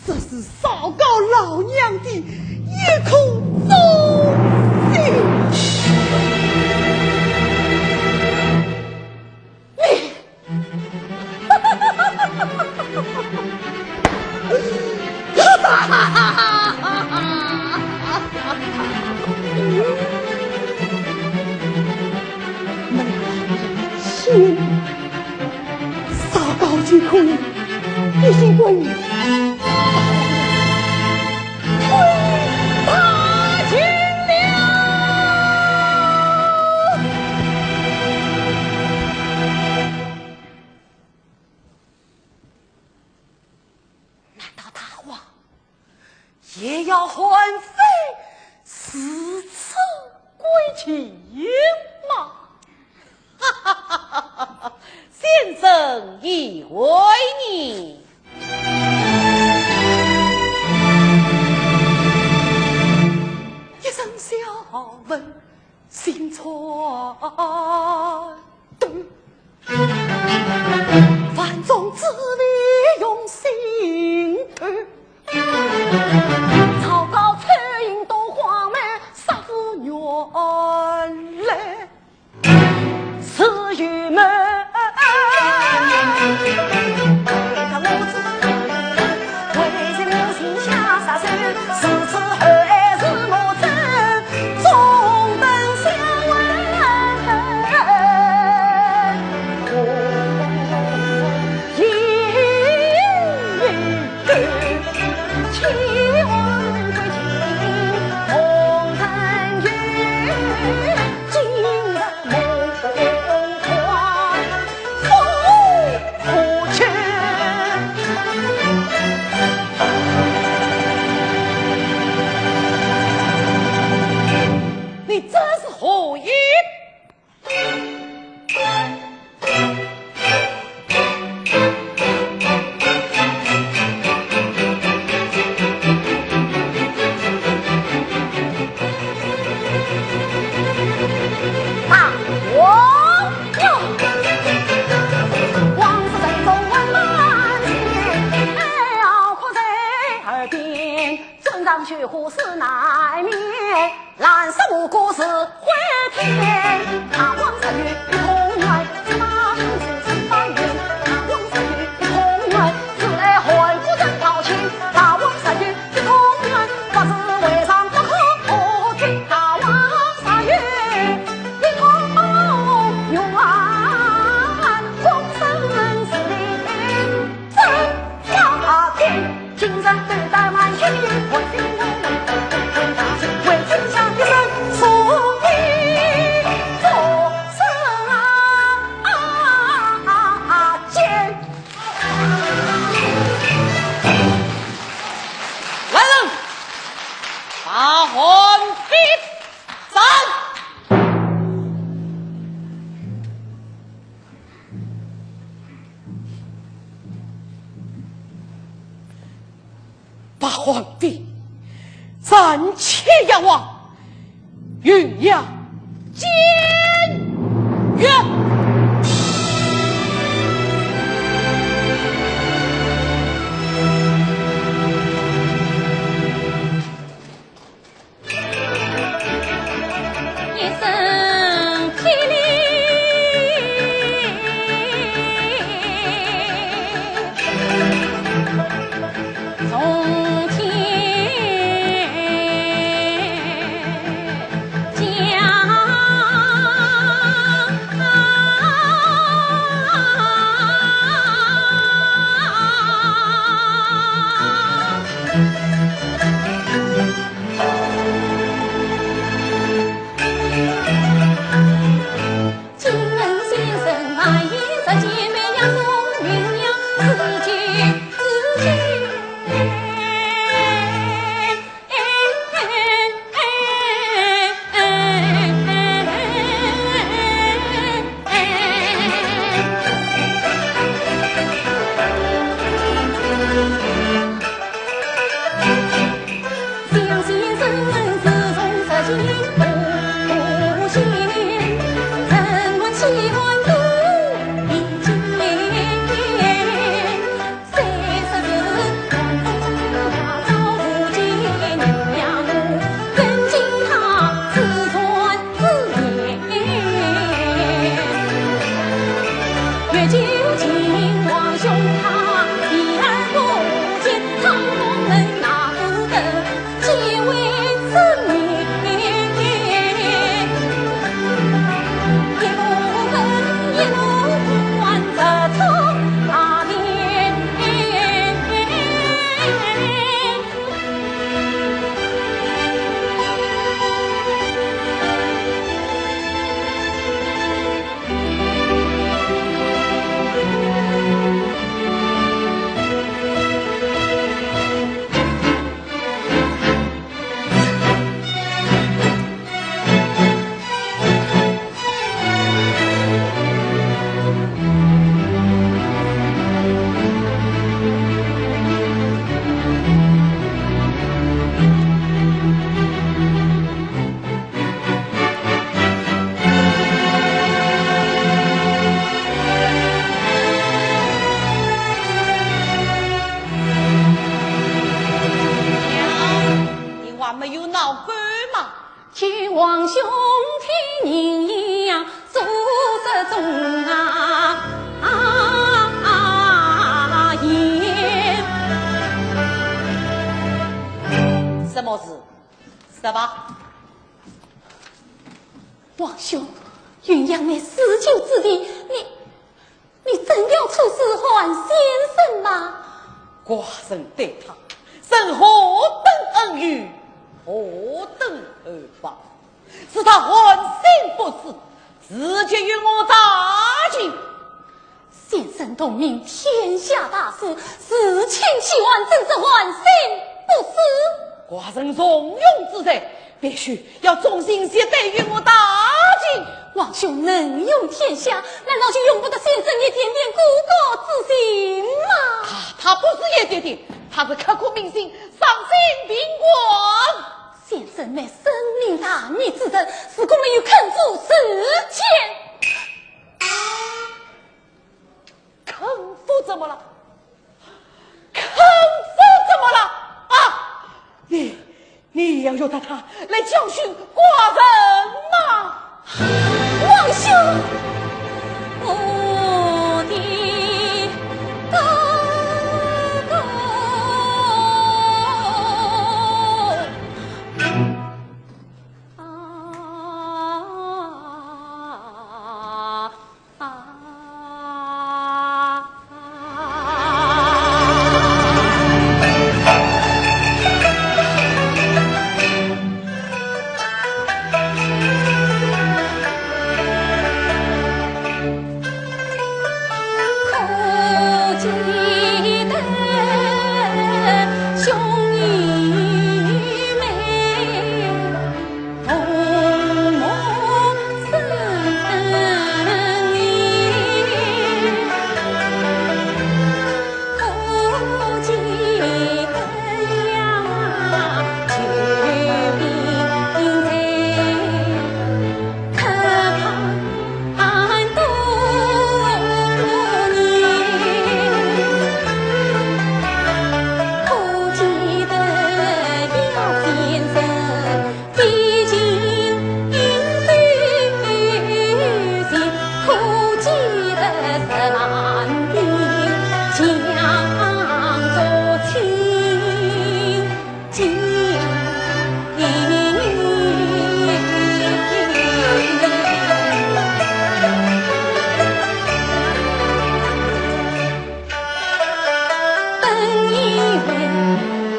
这是糟糕老娘的一颗忠心。烧高即可以，一心归你，归大清了。难道大王也要还妃此次归秦吗？哈哈哈哈哈！先生以为你一声笑问心传对，万众之力用心去，曹操策应都黄梅杀夫原来此玉门，他母子为这母亲下杀手，如此还是我真中等相你这是何意？大王哟，王子在走完满街，要哭在耳边，尊长去虎视难眠。蓝色无辜是回天，大王三月同源，马上是三八月，大王三月同源。把皇帝暂且押往云阳监狱。君王兄听人呀，宿舍中言。什么事？是吧？王兄，云阳乃死囚之地，你真要出使还先生吗？寡人对他生何等恩遇，何等恩报，使他还心不死，直接与我打军。先生同命天下大事，事情希望真是还心不死。寡人从容自在，必须要忠心协对与我打军。王兄能用天下，难道就用不得先生一点点故国之心吗？他不是一点点，他是刻骨铭心，丧心病狂。先生乃深明大义之人，是公没有肯付事钱。肯付怎么了？肯付怎么了？啊！你要由他来教训寡人吗？王兄，我的哥哥。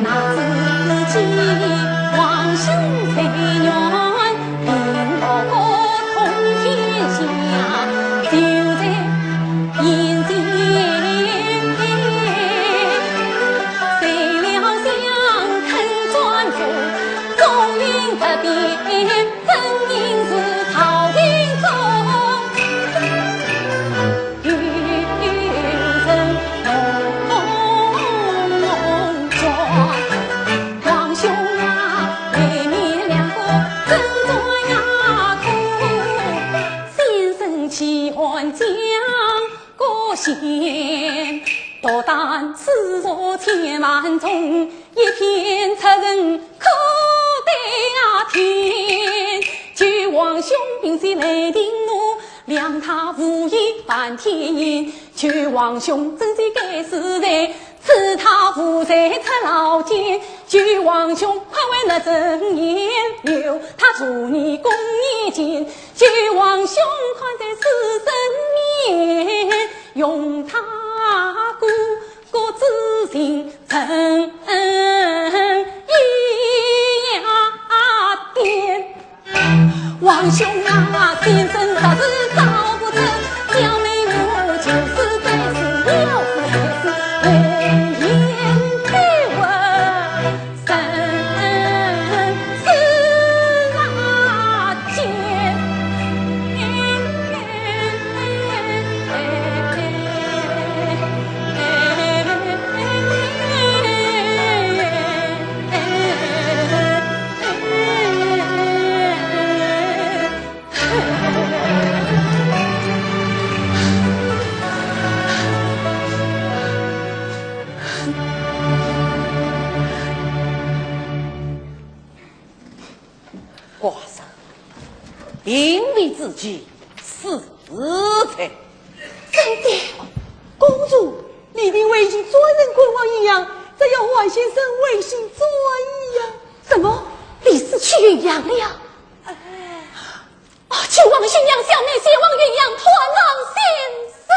那自己王兄才愿并我个通天下，就在眼前，谁料想肯专注，终因这边真因是逃兵中。多担此若千万重，一片出人可对天。救王兄并非雷霆怒，谅他无意犯天言。救王兄真是该死人，赐他无罪出牢监。救王兄快为那真言，留他助你共年间。救王兄快在死神面，用他个自行成一呀点。王兄啊，先生他是找不成，小妹我就是该死，要死该死，为言太稳，生死啊间。寡生因为自己死才。真的，公主，你的为君做人国王一样，这要万先生为心做一样。什么？李氏去鸳鸯了？求王宣扬小妹前往鸳鸯团王先生。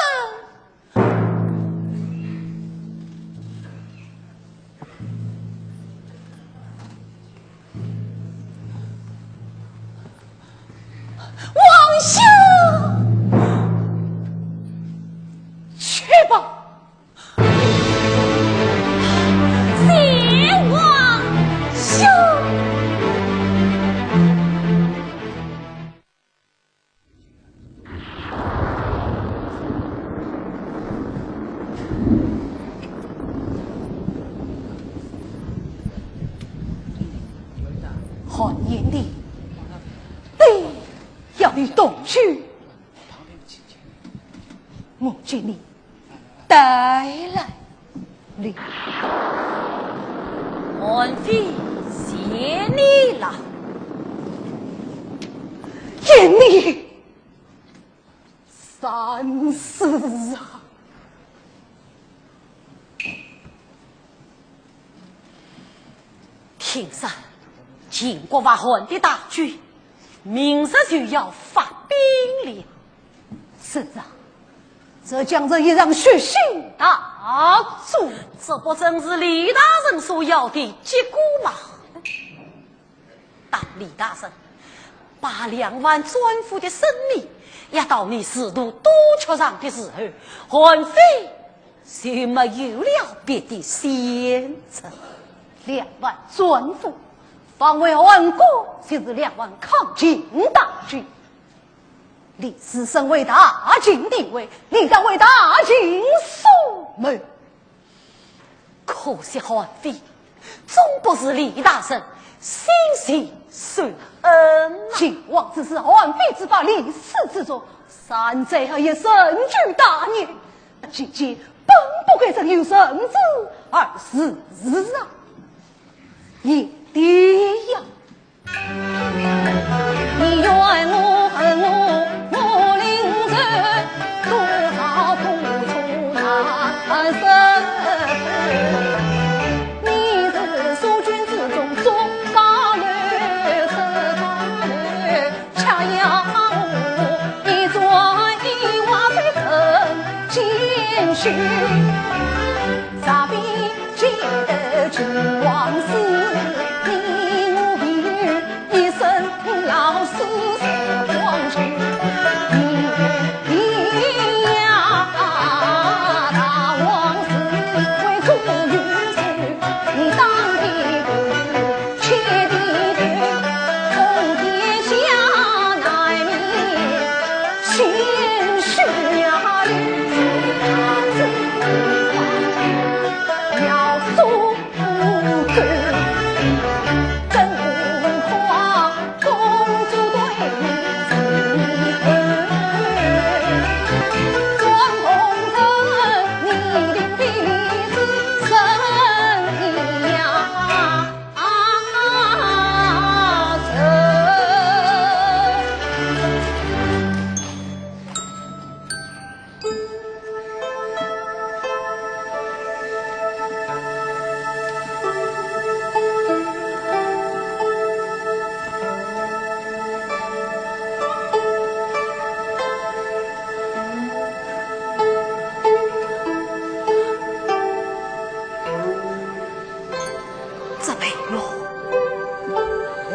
王兄，去吧。先王兄。韩延礼，你要与同去，我见你带来了。韩妃谢你了。延礼，三思啊！天上秦国瓦汉的大军，明日就要发兵了。是啊，这将是一场血腥大战，这不正是李大人所要的结果吗？当李大人把2万专夫的生命压到你仕途多蹶上的时候，韩非就没有了别的选择。 2万专夫，防卫韩国就是2万抗秦大军。李斯身为大秦地位，理当为大秦所谋。可惜韩非终不是李大人心系顺恩。秦王只是韩非之法，立世之中，山贼也身居大业，今天本不该成有生之而死啊！ 一定要！你怨我恨我领着多少苦楚难舍。你是蜀军之中中高人，是高人，恰要我一转一瓦非成奸虚，啥比见得君王。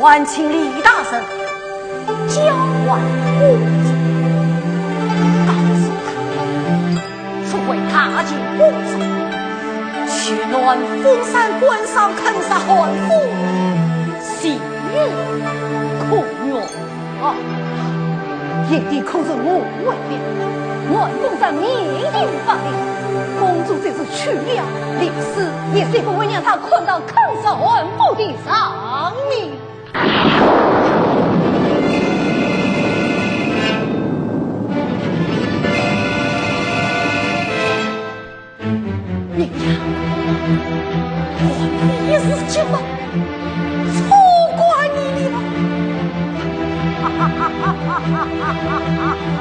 还请李大人交还物资，告诉他，除为他进宫中，去暖风山关上坑杀汉妇，昔日苦虐啊！一定可是我为了暖风山命运法令，公主这次去了，历史也是不会让她困到坑杀汉妇的上面。你呀，我也是这么错怪你了。哈哈哈哈哈哈哈哈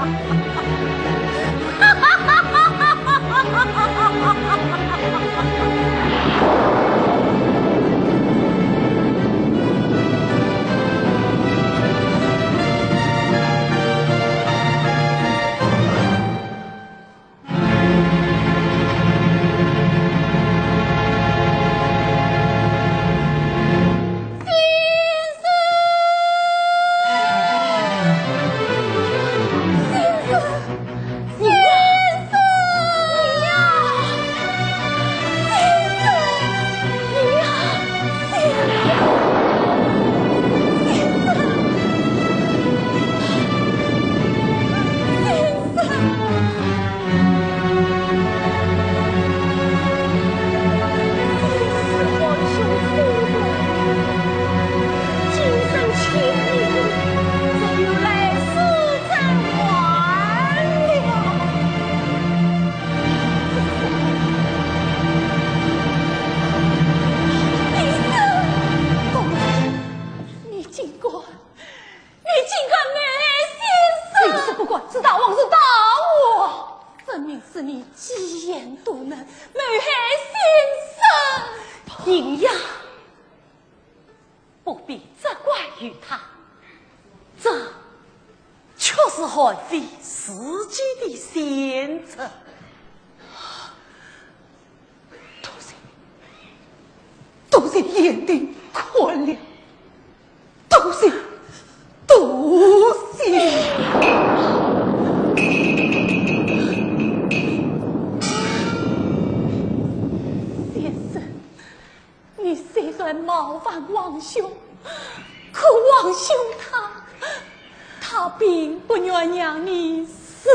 他并不愿让你死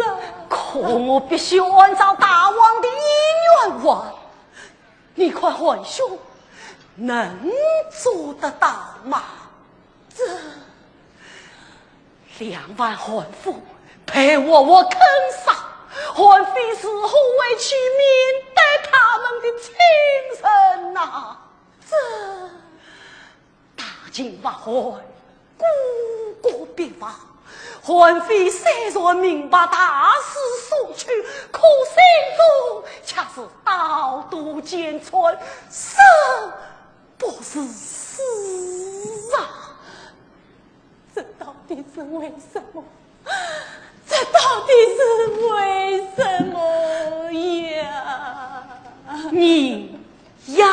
啊！可我必须按照大王的意愿玩。你看汉兄能做得到吗？这2万汉妇陪我坑杀，汉妃是何为去面对他们的亲人呐？这大秦不汉，故国必亡。汉妃虽然明白大势所趋，可心中却是道德兼存，生不是死啊！这到底是为什么？这到底是为什么呀？你呀！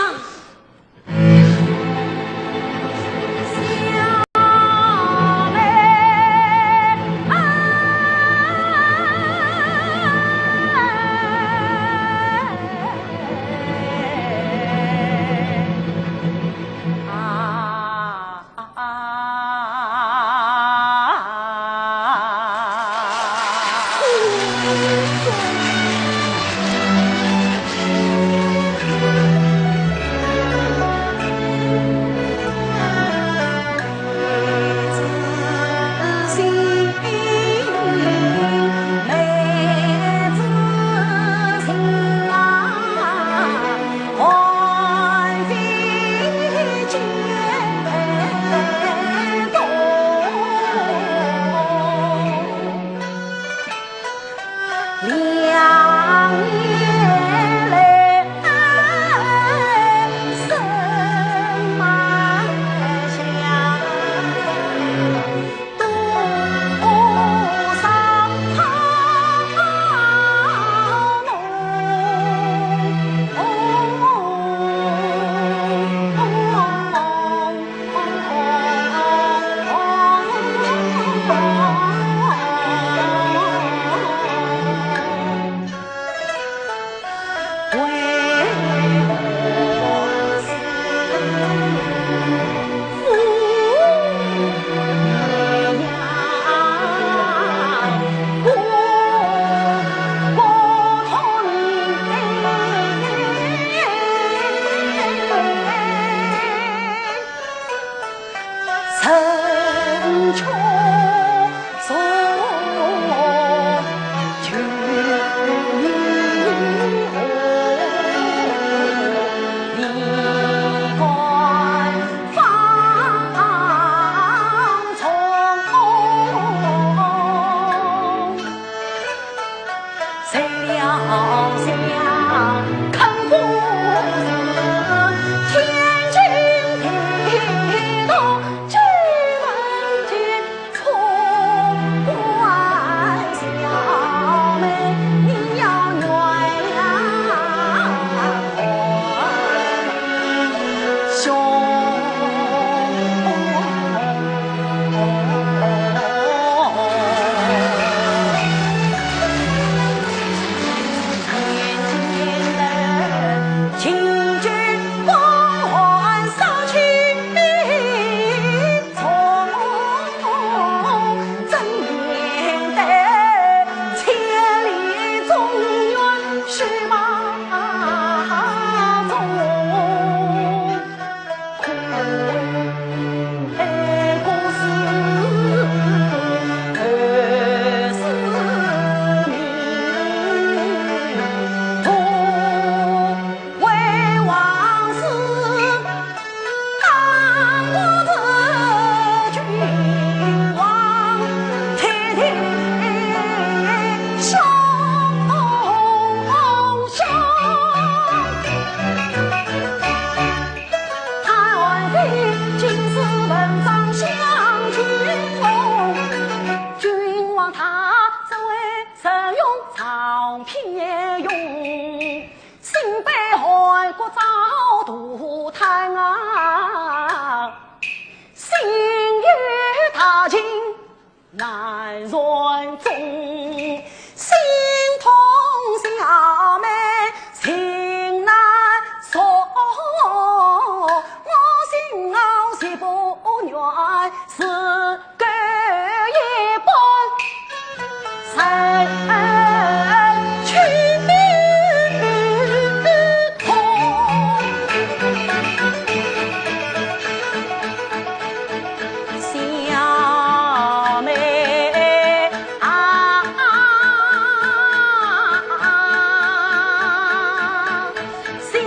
外国早渡滩啊，心有大情难传宗，心痛小妹情难说，我心傲气不愿是个一般，才去痛。小妹啊，小妹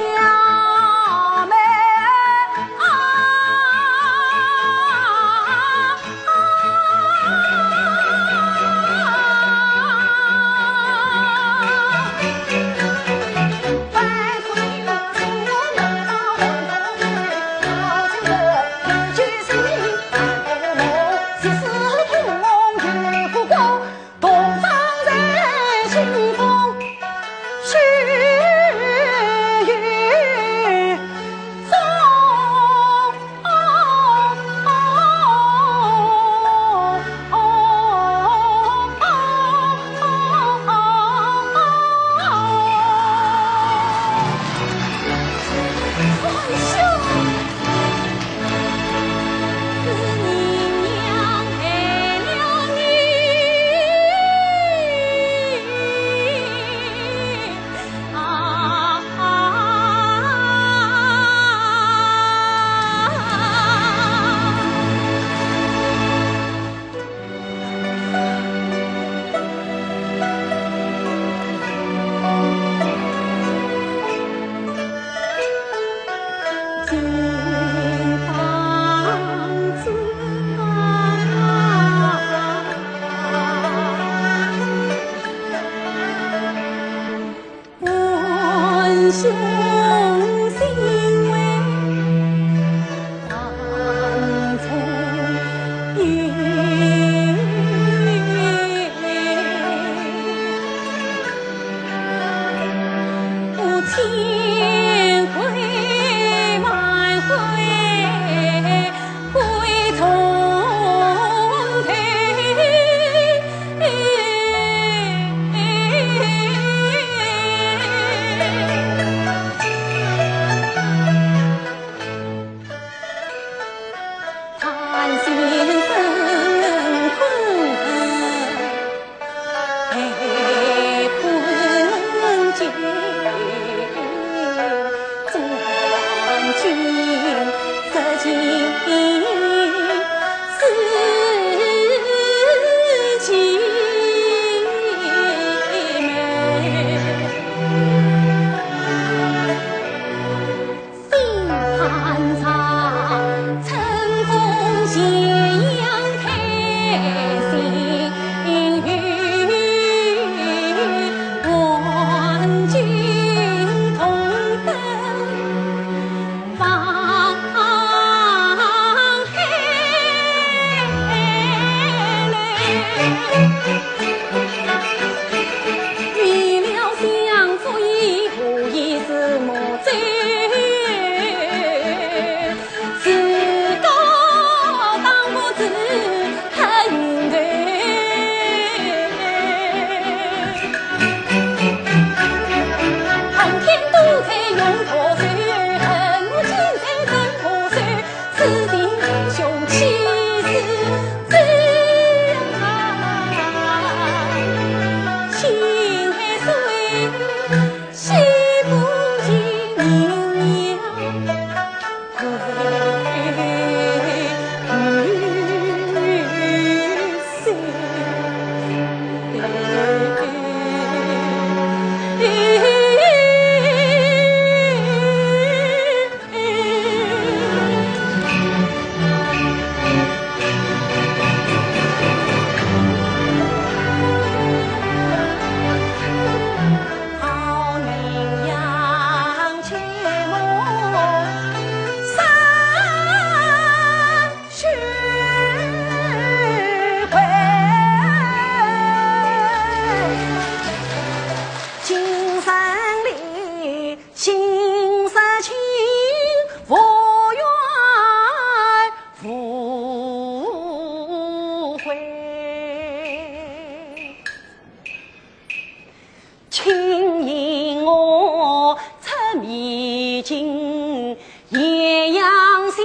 迷津，艳阳相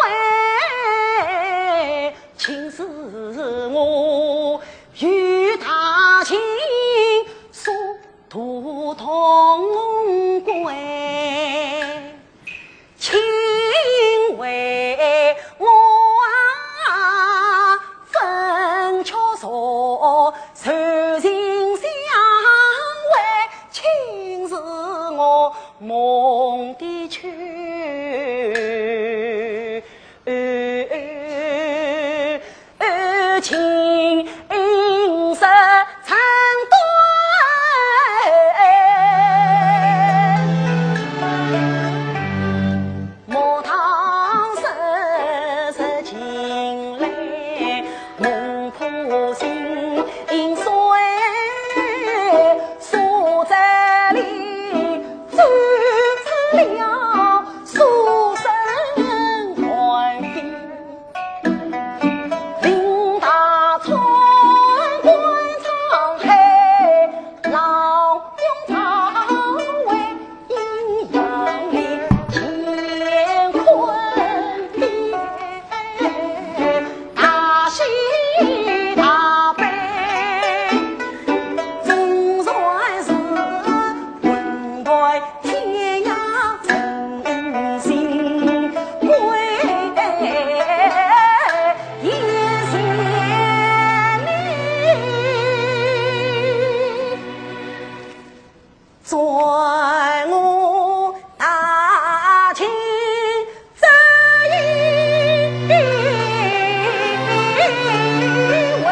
偎，请使我与他亲殊途同归，请为我分却所受尽相违，请是我梦的去。情色长短，莫唐瑟瑟情来梦破心碎，所在里转出了书生还兵。川关长海，老用长为阴阳里乾坤变，大喜大悲，总算是问对天涯真心归。在我大清这一位，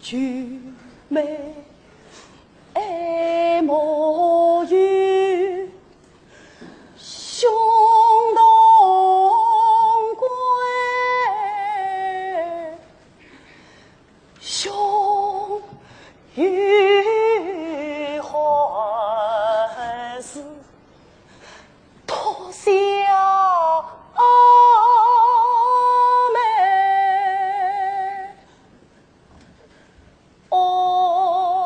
举眉莫语，胸动归，胸欲还是脱下眉。哦。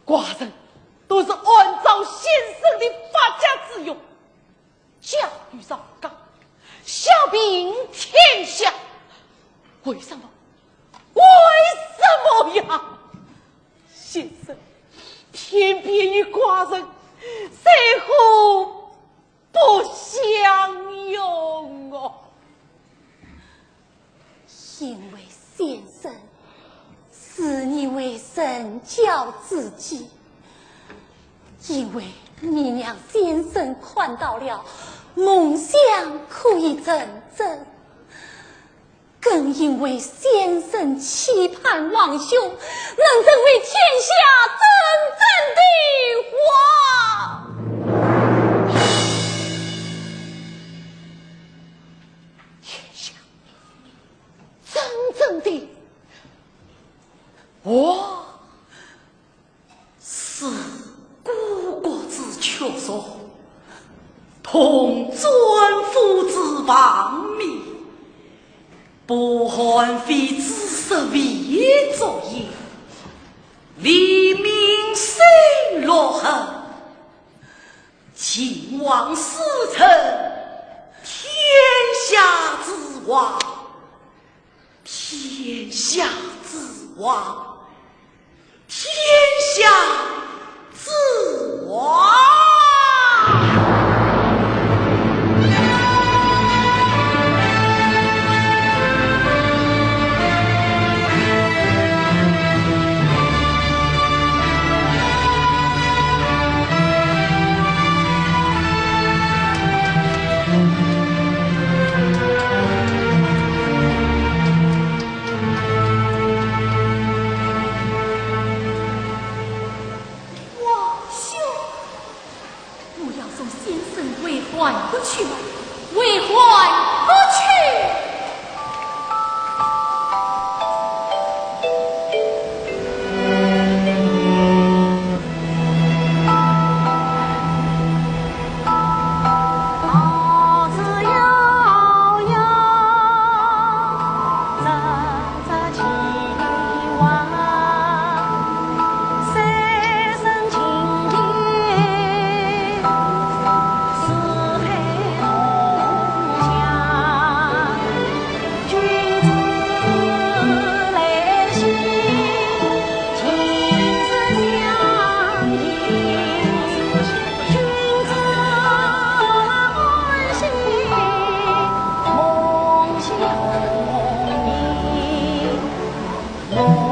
寡人都是按照先生的发家之用，教育上纲，孝秉天下。为什么呀？先生偏偏与寡人谁乎不相容哦？因为先生视你为神教自己，因为你让先生看到了梦想可以成真，更因为先生期盼王兄能成为天下真正的王。天下真正的我是故国之秋所，同尊父之亡命，不汉非之色为作业，黎明谁落痕，秦王使臣，天下之王，天下之王，天下之王。梦。